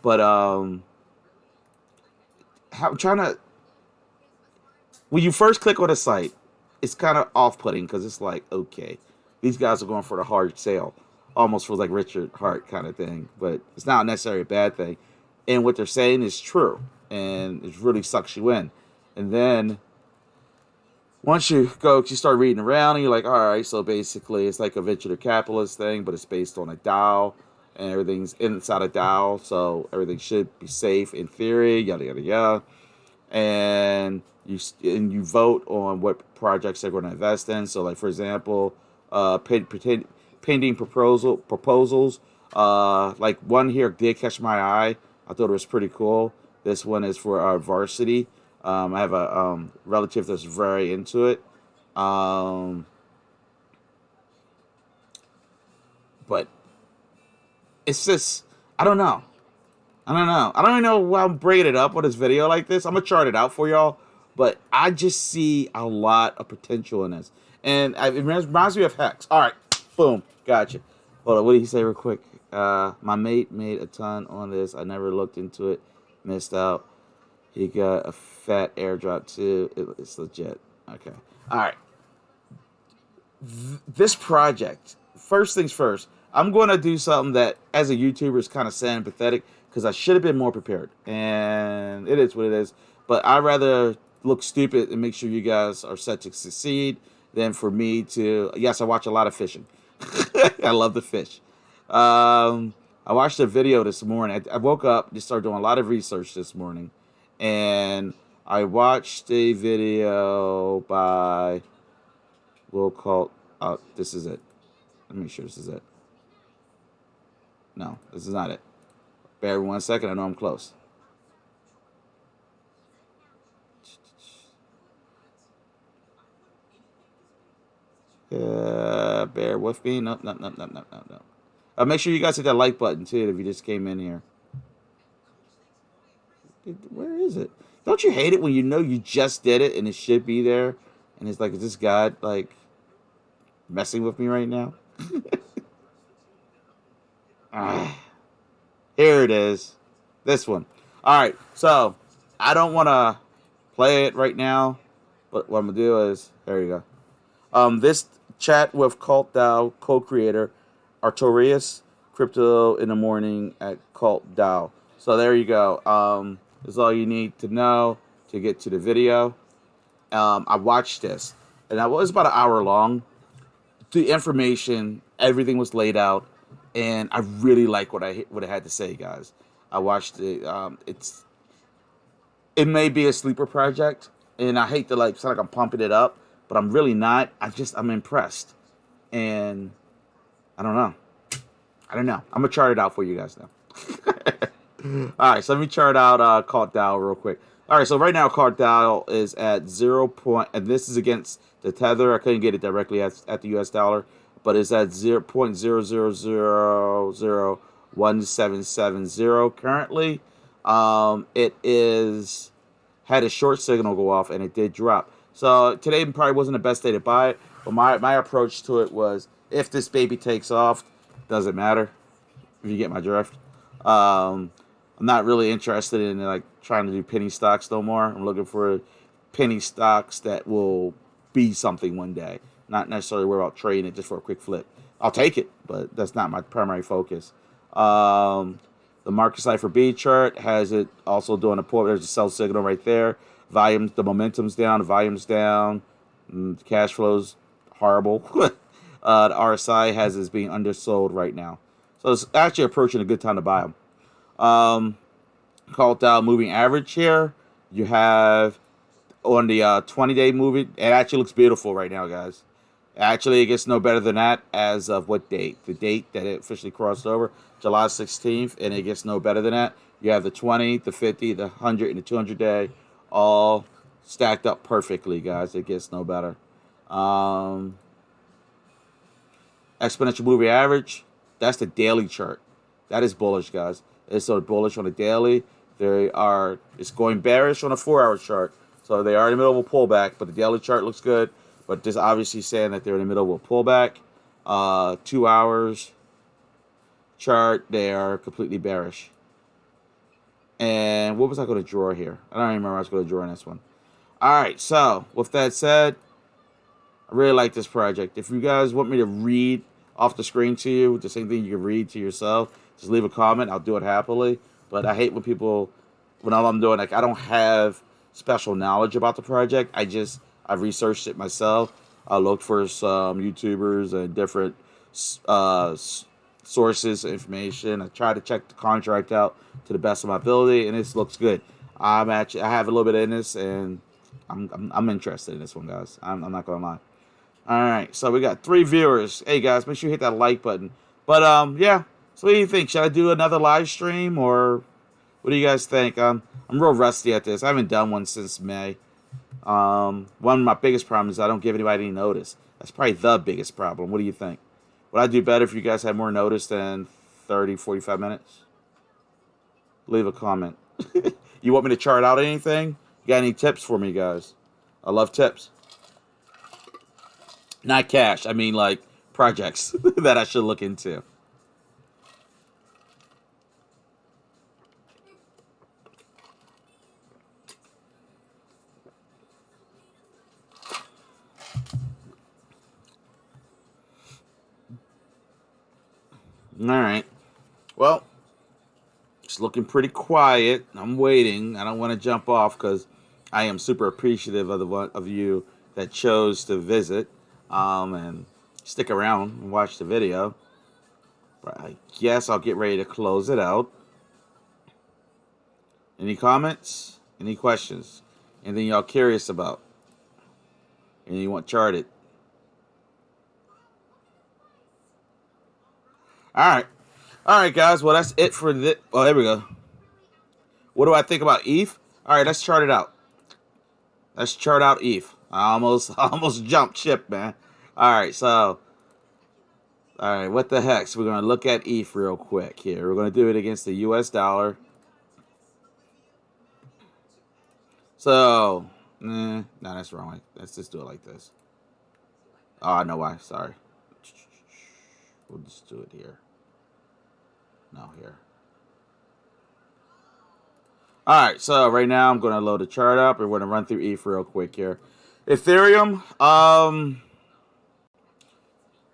But I'm trying to. When you first click on a site, it's kind of off-putting because it's like, okay, these guys are going for the hard sale, almost feels like Richard Hart kind of thing. But it's not necessarily a bad thing. And what they're saying is true, and it really sucks you in. And then once you start reading around, and you're like, all right, so basically it's like a venture capitalist thing, but it's based on a DAO, and everything's inside a DAO, so everything should be safe in theory, yada, yada, yada. And you vote on what projects they're going to invest in. So, like, for example, pending proposals. Like, one here did catch my eye. I thought it was pretty cool. This one is for Varsity. I have a relative that's very into it. But it's just, I don't know. I don't even know why I'm bringing it up on this video like this. I'm going to chart it out for y'all. But I just see a lot of potential in this. And it reminds me of HEX. All right. Boom. Gotcha. Hold on. What did he say real quick? My mate made a ton on this. I never looked into it. Missed out. He got a fat airdrop too. It's legit. Okay. All right. This project, first things first, I'm going to do something that, as a YouTuber, is kind of sad and pathetic because I should have been more prepared. And it is what it is. But I'd rather look stupid and make sure you guys are set to succeed than for me to... Yes, I watch a lot of fishing. I love the fish. I watched a video this morning. I woke up, just started doing a lot of research this morning. And I watched a video by... We'll call... this is it. Let me make sure this is it. No, this is not it. Bear with 1 second. I know I'm close. Bear with me. No. Make sure you guys hit that like button too if you just came in here. Where is it? Don't you hate it when you know you just did it and it should be there? And it's like, is this guy like messing with me right now? Here it is. This one. All right. So I don't want to play it right now, but what I'm gonna do is, there you go. This chat with Cult DAO co-creator Artorias, Crypto in the Morning at Cult DAO. So there you go. That's all you need to know to get to the video. I watched this, and it was about an hour long. The information, everything was laid out, and I really like what I had to say, guys. I watched it. It may be a sleeper project, and I hate to sound like I'm pumping it up, but I'm really not. I'm impressed, and I don't know. I'm gonna chart it out for you guys now. All right, so let me chart out Cult DAO real quick. All right, so right now Cult DAO is at 0. And this is against the Tether. I couldn't get it directly at the US dollar, but it's at 0.0000177 currently. It is had a short signal go off, and it did drop. So today probably wasn't the best day to buy it, but my approach to it was, if this baby takes off, doesn't matter. If you get my drift. I'm not really interested in trying to do penny stocks no more. I'm looking for penny stocks that will be something one day. Not necessarily worry about trading it just for a quick flip. I'll take it, but that's not my primary focus. The market cipher B chart has it also doing a pull. There's a sell signal right there. Volume, the momentum's down, the volume's down. Cash flow's horrible. The RSI has it being undersold right now. So it's actually approaching a good time to buy them. Cult DAO moving average here. You have on the 20-day moving. It actually looks beautiful right now, guys. Actually, it gets no better than that as of what date? The date that it officially crossed over, July 16th, and it gets no better than that. You have the 20, the 50, the 100, and the 200-day all stacked up perfectly, guys. It gets no better. Exponential moving average, that's the daily chart. That is bullish, guys. It's sort of bullish on the daily. It's going bearish on a 4-hour chart. So So they are in the middle of a pullback, but the daily chart looks good. But this obviously saying that they're in the middle of a pullback. 2 hours chart, they are completely bearish. And what was I going to draw here? I don't even remember what I was going to draw in this one. All right, so with that said, I really like this project. If you guys want me to read off the screen to you, the same thing you can read to yourself, just leave a comment. I'll do it happily. But I hate when people, when all I'm doing, like, I don't have special knowledge about the project. I've researched it myself. I looked for some YouTubers and different sources of information. I try to check the contract out to the best of my ability, and this looks good. I have a little bit in this, and I'm interested in this one, guys. I'm not gonna lie. All right, so we got 3 viewers. Hey guys, make sure you hit that like button. But yeah. So what do you think? Should I do another live stream, or what do you guys think? I'm real rusty at this. I haven't done one since May. One of my biggest problems is I don't give anybody any notice. That's probably the biggest problem. What do you think? Would I do better if you guys had more notice than 30, 45 minutes? Leave a comment. You want me to chart out anything? You got any tips for me, guys? I love tips. Not cash. I mean, like, projects that I should look into. All right. Well, it's looking pretty quiet. I'm waiting. I don't want to jump off because I am super appreciative of the one of you that chose to visit and stick around and watch the video. But I guess I'll get ready to close it out. Any comments? Any questions? Anything y'all curious about? Anything you want charted? All right, guys. Well, that's it for this. Oh, there we go. What do I think about ETH? All right, let's chart it out. Let's chart out ETH. I almost jumped ship, man. All right, so, all right, what the heck? So we're gonna look at ETH real quick here. We're gonna do it against the U.S. dollar. So, no, that's wrong. Let's just do it like this. Oh, I know why. Sorry. We'll just do it here. No, here. All right, so right now I'm going to load the chart up. We're going to run through ETH real quick here. Ethereum, Ethereum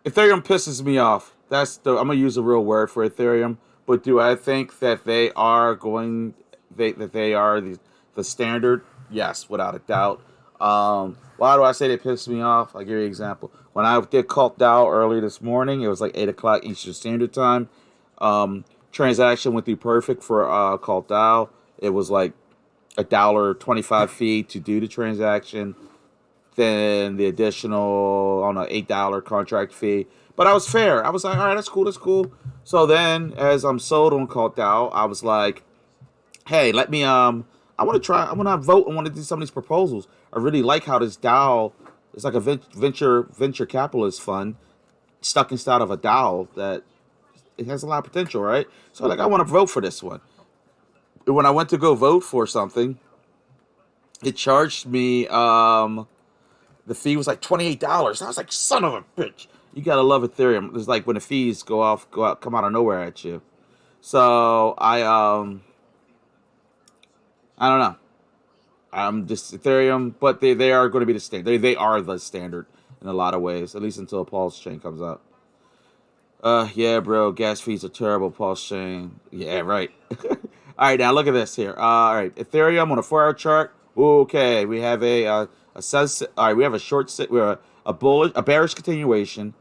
pisses me off. I'm going to use a real word for Ethereum. But do I think that they are the standard? Yes, without a doubt. Why do I say they piss me off? I'll give you an example. When I did Cult DAO early this morning, it was like 8 o'clock Eastern Standard Time. Transaction went through perfect for Cult DAO. It was like $1.25 fee to do the transaction. Then the additional, I don't know, $8 contract fee. But I was fair. I was like, all right, that's cool. So then, as I'm sold on Cult DAO, I was like, hey, let me, I want to vote. I want to do some of these proposals. I really like how this DAO is like a venture capitalist fund stuck inside of a DAO that it has a lot of potential, right? So like, I want to vote for this one. When I went to go vote for something, it charged me, the fee was like $28. I was like, son of a bitch. You gotta love Ethereum. It's like when the fees come out of nowhere at you. So I don't know. I'm just Ethereum, but they are going to be the standard. They are the standard in a lot of ways, at least until Pulsechain comes out. Yeah, bro, gas fees are terrible, Pulsechain. Yeah, right. All right, now look at this here. All right, Ethereum on a 4-hour chart. Okay, we have a sunset. All right, we have a short. We have a bearish continuation,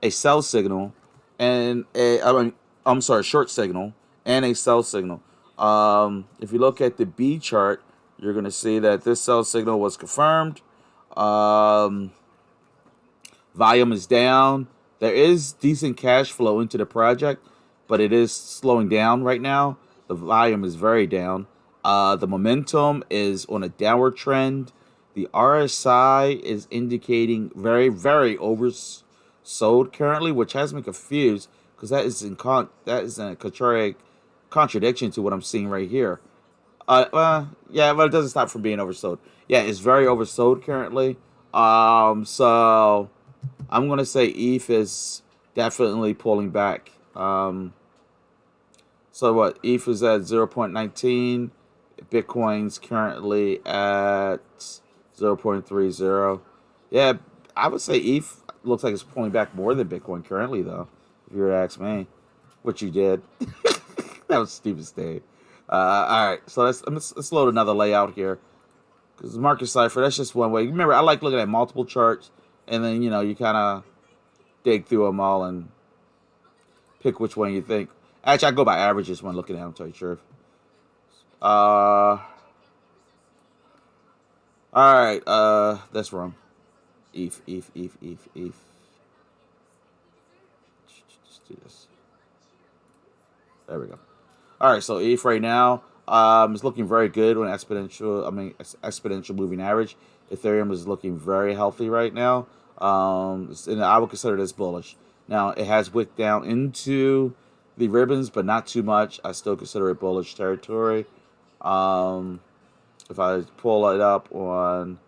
a sell signal, and short signal and a sell signal. If you look at the B chart, you're going to see that this sell signal was confirmed. Volume is down. There is decent cash flow into the project, but it is slowing down right now. The volume is very down. The momentum is on a downward trend. The RSI is indicating very, very oversold currently, which has me confused because that is in a contradiction to what I'm seeing right here. Yeah, but it doesn't stop from being oversold. Yeah, it's very oversold currently. So I'm gonna say ETH is definitely pulling back. So what? ETH is at 0.19. Bitcoin's currently at 0.30. Yeah, I would say ETH looks like it's pulling back more than Bitcoin currently, though. If you were to ask me, which you did. That was stupid state. All right, so let's load another layout here because market cipher, that's just one way. Remember, I like looking at multiple charts, and then you kind of dig through them all and pick which one you think. Actually, I go by averages when looking at them. Tell you the truth. All right. That's wrong. ETH. Just do this. There we go. All right. So ETH right now, is looking very good on exponential. I mean, exponential moving average. Ethereum is looking very healthy right now. And I would consider this bullish. Now it has wicked down into the ribbons, but not too much. I still consider it bullish territory. If I pull it up on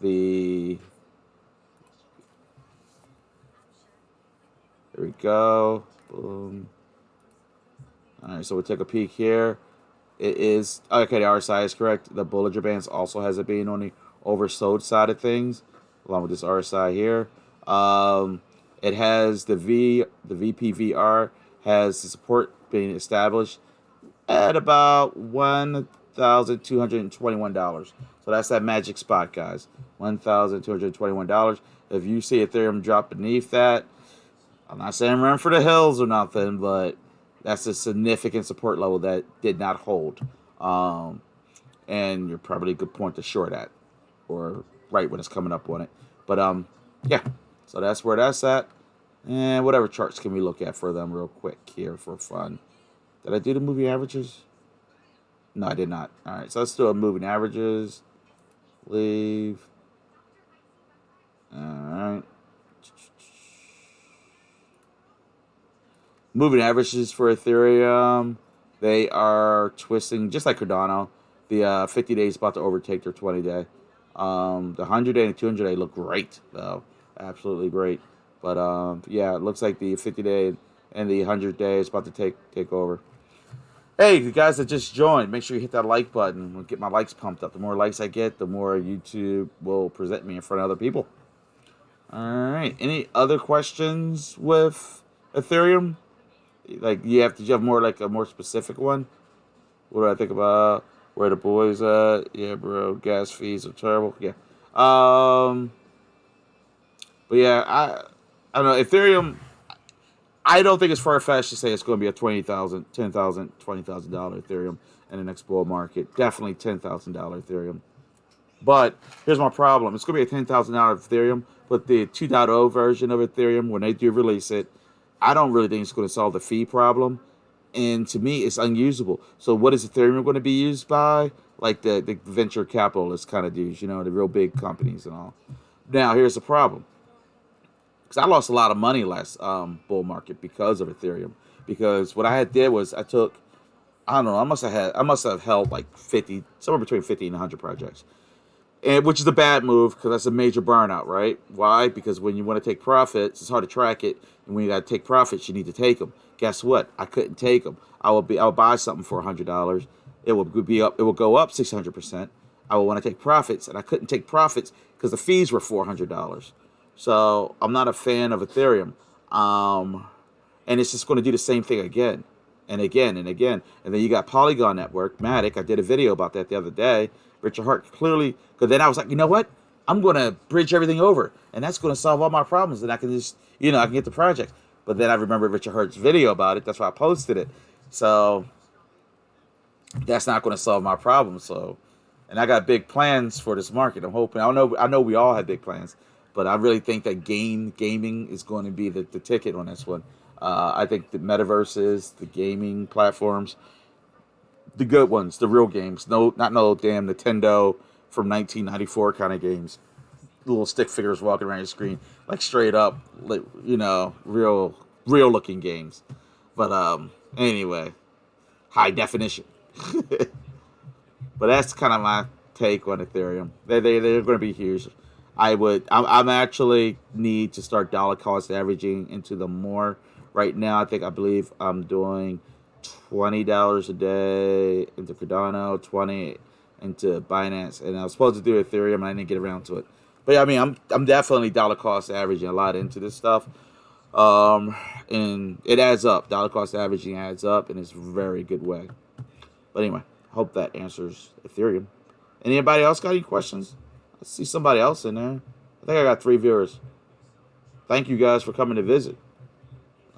the, there we go, boom. All right, so we'll take a peek here. It is, okay, the RSI is correct. The Bollinger Bands also has it being on the oversold side of things, along with this RSI here. It has the VPVR has the support being established at about $1,221. So that's that magic spot, guys. $1,221. If you see Ethereum drop beneath that, I'm not saying run for the hills or nothing, but that's a significant support level that did not hold. And you're probably a good point to short at, or right when it's coming up on it. But yeah, so that's where that's at. And whatever charts can we look at for them real quick here for fun. Did I do the moving averages? No, I did not. All right, so let's do a moving averages. Leave. All right. Moving averages for Ethereum, they are twisting just like Cardano. The 50 days about to overtake their 20-day. The 100-day and 200-day look great, though. Absolutely great. But yeah, it looks like the 50-day and the 100-day is about to take over. Hey, you guys that just joined, make sure you hit that like button and get my likes pumped up. The more likes I get, the more YouTube will present me in front of other people. All right. Any other questions with Ethereum? Like, did you have more like a more specific one? What do I think about where the boys at? Yeah, bro, gas fees are terrible. Yeah. But yeah, I don't know. Ethereum, I don't think it's far-fetched to say it's going to be a $20,000, $10,000, $20,000 Ethereum in the next bull market. Definitely $10,000 Ethereum. But here's my problem. It's going to be a $10,000 Ethereum, but the 2.0 version of Ethereum, when they do release it, I don't really think it's going to solve the fee problem. And to me, it's unusable. So what is Ethereum going to be used by? Like the venture capitalist kind of dudes, the real big companies and all. Now, here's the problem. Because I lost a lot of money last bull market because of Ethereum. Because what I did was I don't know, I must have held like 50, somewhere between 50 and 100 projects. And which is a bad move because that's a major burnout, right? Why? Because when you want to take profits, it's hard to track it. And when you got to take profits, you need to take them. Guess what? I couldn't take them. I'll buy something for $100. It will go up 600%. I will want to take profits, and I couldn't take profits because the fees were $400. So I'm not a fan of Ethereum. And it's just going to do the same thing again and again and again. And then you got Polygon Network, Matic. I did a video about that the other day. Richard Hart clearly, because then I was like, you know what? I'm going to bridge everything over, and that's going to solve all my problems, and I can just, I can get the project. But then I remember Richard Hart's video about it. That's why I posted it. So that's not going to solve my problem. So, and I got big plans for this market. I'm hoping. I know we all have big plans, but I really think that gaming is going to be the ticket on this one. I think the metaverses, the gaming platforms, the good ones, the real games. Not no damn Nintendo from 1994 kind of games. Little stick figures walking around your screen, like straight up, real looking games. But anyway, high definition. But that's kind of my take on Ethereum. They're going to be huge. I'm actually need to start dollar cost averaging into them more. Right now, I believe I'm doing $20 a day into Cardano, 20 into Binance, and I was supposed to do Ethereum, and I didn't get around to it. But yeah, I mean, I'm definitely dollar cost averaging a lot into this stuff, and it adds up. Dollar cost averaging adds up, and it's a very good way. But anyway, hope that answers Ethereum. Anybody else got any questions? I see somebody else in there. I think I got 3 viewers. Thank you guys for coming to visit.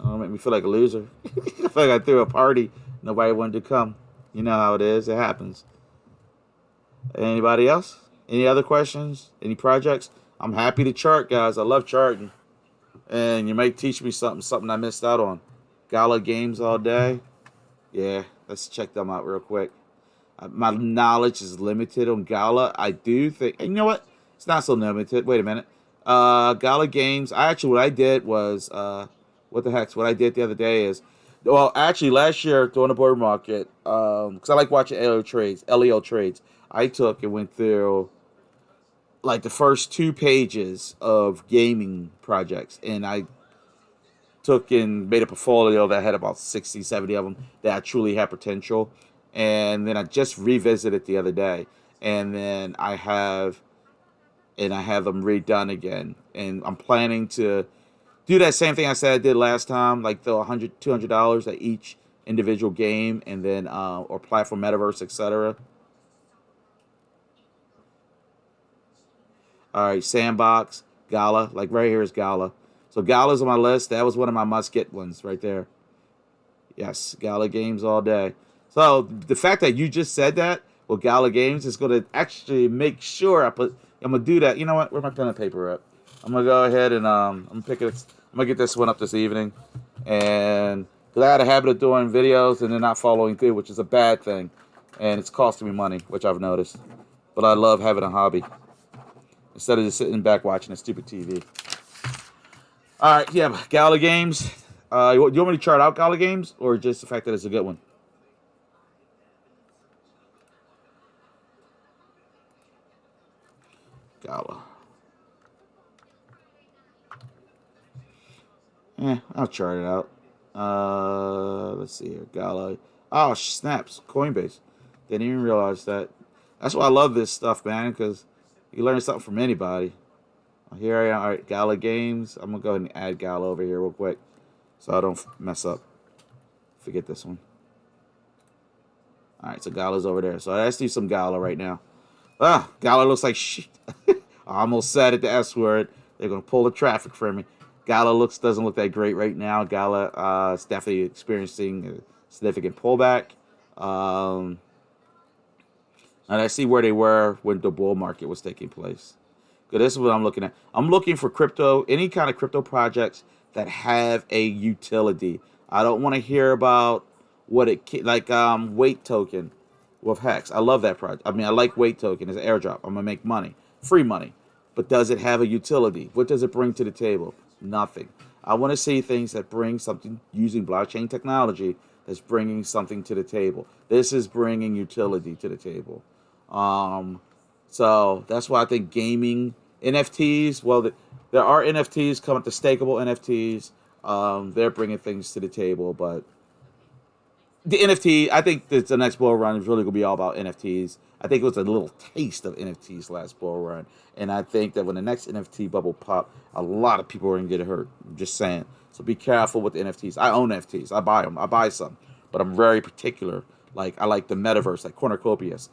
Don't make me feel like a loser. I feel like I threw a party. Nobody wanted to come. You know how it is. It happens. Anybody else? Any other questions? Any projects? I'm happy to chart, guys. I love charting. And you might teach me something I missed out on. Gala games all day. Yeah, let's check them out real quick. My knowledge is limited on Gala. I do think, and you know what? It's not so limited. Wait a minute. Gala games. What I did was, what the heck? What I did the other day is, well, actually last year during the board market, because I like watching LEO trades. I took and went through like the first 2 pages of gaming projects, and I took and made a portfolio that had about 60, 70 of them that truly had potential. And then I just revisited it the other day, and then I have them redone again. And I'm planning to do that same thing I said I did last time, like throw $100, $200 at each individual game, and then or platform, metaverse, etc. All right, Sandbox, Gala, like right here is Gala. So Gala's on my list. That was one of my must-get ones right there. Yes, Gala games all day. So the fact that you just said that with Gala games is going to actually make sure I'm going to do that. You know what? Where's my pen and paper at? I'm going to go ahead and I'm going to get this one up this evening. And because I had a habit of doing videos and then not following through, which is a bad thing. And it's costing me money, which I've noticed. But I love having a hobby instead of just sitting back watching a stupid TV. All right, yeah, Gala games. You want me to chart out Gala games or just the fact that it's a good one? Gala. I'll chart it out. Let's see here. Gala. Oh, snaps. Coinbase. Didn't even realize that. That's why I love this stuff, man, because you learn something from anybody. Here I am. All right, Gala games. I'm going to go ahead and add Gala over here real quick so I don't mess up. Forget this one. All right, so Gala's over there. So let's do some Gala right now. Gala looks like shit. I almost said it, the S word. They're going to pull the traffic from me. Gala doesn't look that great right now. Gala is definitely experiencing a significant pullback. And I see where they were when the bull market was taking place. Good, this is what I'm looking at. I'm looking for any kind of crypto projects that have a utility. I don't want to hear about what like Weight Token with Hex. I love that project. I mean, I like Weight Token as an airdrop. I'm gonna make money, free money. But does it have a utility? What does it bring to the table? Nothing. I want to see things that bring something using blockchain technology that's bringing something to the table. This is bringing utility to the table. So that's why I think gaming, NFTs, well, there are NFTs coming to stakeable NFTs. They're bringing things to the table, but the NFT, I think that the next bull run is really going to be all about NFTs. I think it was a little taste of NFTs last bull run. And I think that when the next NFT bubble pop, a lot of people are going to get hurt. I'm just saying. So be careful with the NFTs. I own NFTs. I buy them. I buy some. But I'm very particular. Like, I like the metaverse, like Cornucopias,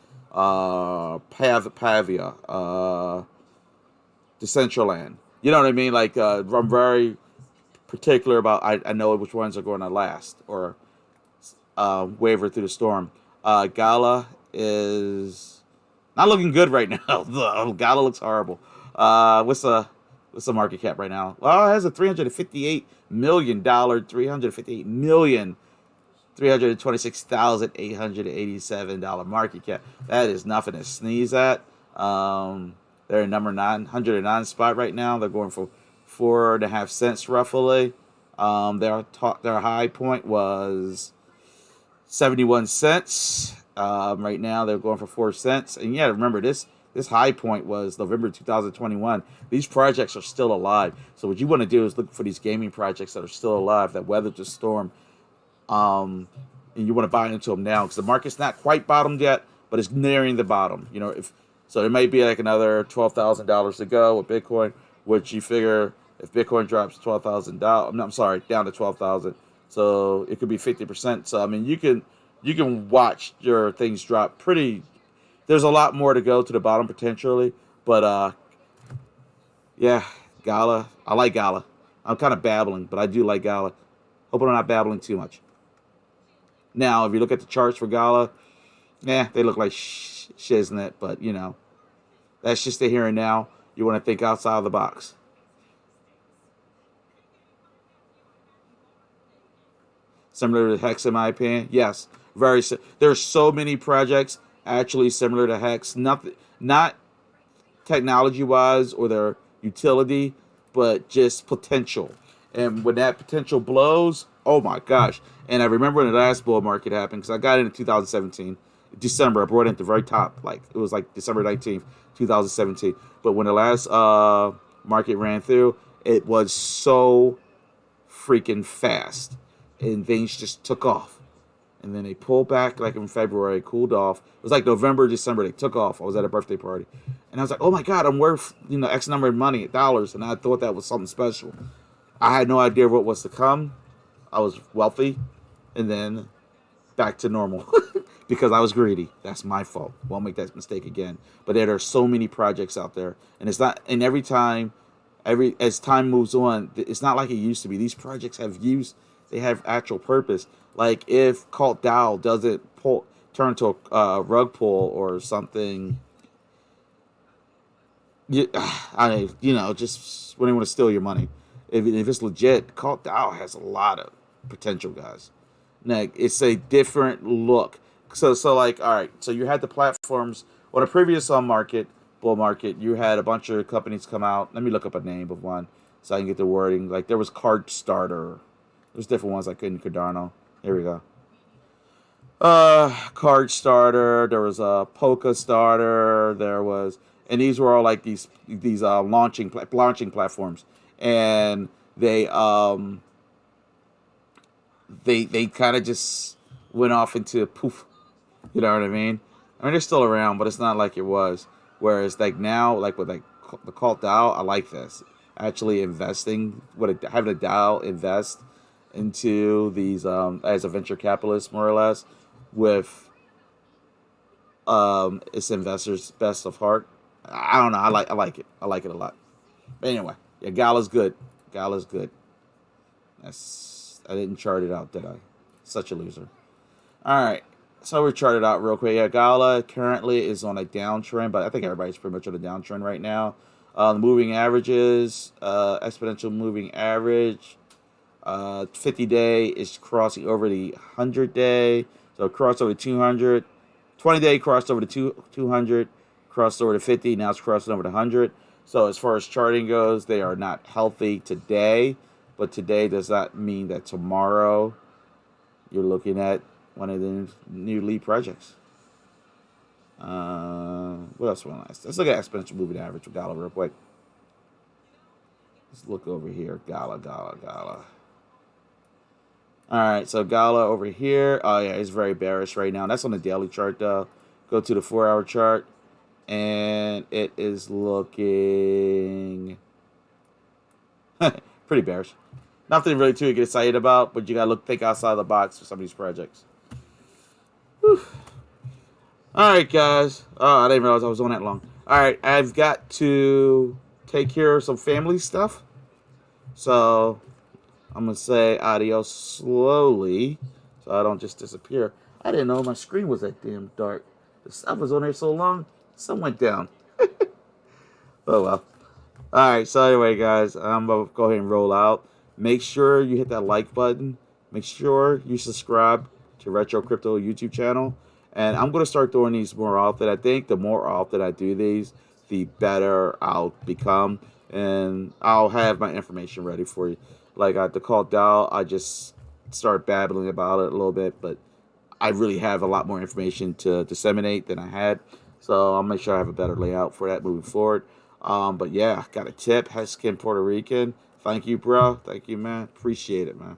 Pavia, Decentraland. You know what I mean? Like, I'm very particular about, I know which ones are going to last or waver through the storm. Gala is not looking good right now. Gala looks horrible. What's the market cap right now? Well, it has a $358 million, $326,887 market cap. That is nothing to sneeze at. They're in number 909 spot right now. They're going for 4.5 cents roughly. Their high point was 71 cents. Right now they're going for 4 cents. And yeah, remember this high point was November 2021. These projects are still alive. So what you want to do is look for these gaming projects that are still alive, that weathered the storm. And you want to buy into them now because the market's not quite bottomed yet, but it's nearing the bottom. You know, if so, there may be like another $12,000 to go with Bitcoin, which you figure if Bitcoin drops $12,000, I'm sorry, down to 12,000, so it could be 50%. So I mean, you can watch your things drop pretty. There's a lot more to go to the bottom potentially, but yeah, Gala. I like Gala. I'm kind of babbling, but I do like Gala. Hope I'm not babbling too much. Now, if you look at the charts for Gala, yeah, they look like shiznit, but you know, that's just the here and now. You want to think outside of the box. Similar to Hex, in my opinion, yes, very. There's so many projects actually similar to Hex. Nothing, not technology-wise or their utility, but just potential. And when that potential blows, oh my gosh! And I remember when the last bull market happened because I got in 2017, December. I brought it at the very top, like it was like December 19th, 2017. But when the last market ran through, it was so freaking fast, and things just took off. And then they pulled back like in February, cooled off. It was like November, December. They took off. I was at a birthday party, and I was like, "Oh my God, I'm worth X number of money, dollars," and I thought that was something special. I had no idea what was to come. I was wealthy, and then back to normal because I was greedy. That's my fault. Won't make that mistake again. But there are so many projects out there, and it's not. And every time, as time moves on, it's not like it used to be. These projects have use. They have actual purpose. Like if Cult DAO doesn't turn to a rug pull or something, just when they want to steal your money. If it's legit, Cult DAO has a lot of potential, guys. Like it's a different look. So like, all right. So you had the platforms on a previous bull market. You had a bunch of companies come out. Let me look up a name of one so I can get the wording. Like there was Card Starter. There's different ones like in Cardano. Here we go. Card Starter. There was a Polka Starter. There was, and these were all like these launching platforms, and they kind of just went off into poof. You know what I mean? I mean they're still around, but it's not like it was. Whereas like now, like with like the Cult DAO, I like this. Actually investing, having a DAO invest into these as a venture capitalist, more or less, with its investors' best of heart. I don't know. I like it. I like it a lot. But anyway, yeah, Gala's good. Gala's good. I didn't chart it out, did I? Such a loser. All right. So we charted out real quick. Yeah, Gala currently is on a downtrend, but I think everybody's pretty much on a downtrend right now. The moving averages, exponential moving average, 50-day is crossing over the 100-day. So crossed over to 200. 20-day crossed over to 200, crossed over to 50. Now it's crossing over to 100. So as far as charting goes, they are not healthy today. But today does not mean that tomorrow you're looking at one of the new lead projects. What else went last? Let's look at exponential moving average with Gala real quick. Let's look over here. Gala. All right, so Gala over here. Oh, yeah, it's very bearish right now. That's on the daily chart, though. Go to the 4-hour chart, and it is looking pretty bearish. Nothing really to get excited about, but you got to think outside the box for some of these projects. Whew. All right, guys. Oh, I didn't realize I was on that long. All right, I've got to take care of some family stuff. So I'm going to say adios slowly so I don't just disappear. I didn't know my screen was that damn dark. The stuff was on there so long, sun went down. Oh, well. All right, so anyway, guys, I'm going to go ahead and roll out. Make sure you hit that like button. Make sure you subscribe to Retro Crypto YouTube channel. And I'm going to start doing these more often. I think the more often I do these, the better I'll become. And I'll have my information ready for you. Like the Cult DAO, I just start babbling about it a little bit. But I really have a lot more information to disseminate than I had. So I'll make sure I have a better layout for that moving forward. But yeah, got a tip. Hexkin Puerto Rican. Thank you, bro. Thank you, man. Appreciate it, man.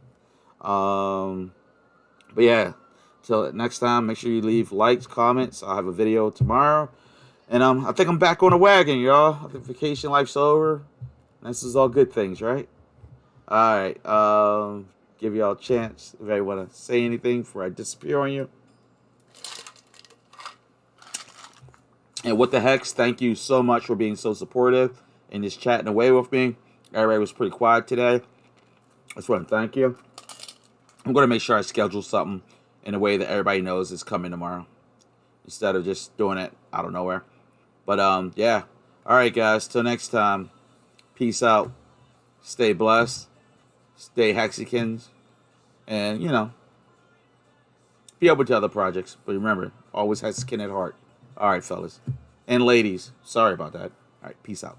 But yeah, till next time, make sure you leave likes, comments. I'll have a video tomorrow. And I think I'm back on the wagon, y'all. I think vacation life's over. This is all good things, right? All right. Give y'all a chance if I want to say anything before I disappear on you. And what the heck? Thank you so much for being so supportive and just chatting away with me. Everybody was pretty quiet today. I just want to thank you. I'm going to make sure I schedule something in a way that everybody knows is coming tomorrow, instead of just doing it out of nowhere. But yeah. All right, guys. Till next time. Peace out. Stay blessed. Stay Hexicans. And, you know, be open to other projects. But remember, always Hexican at heart. All right, fellas. And ladies. Sorry about that. All right. Peace out.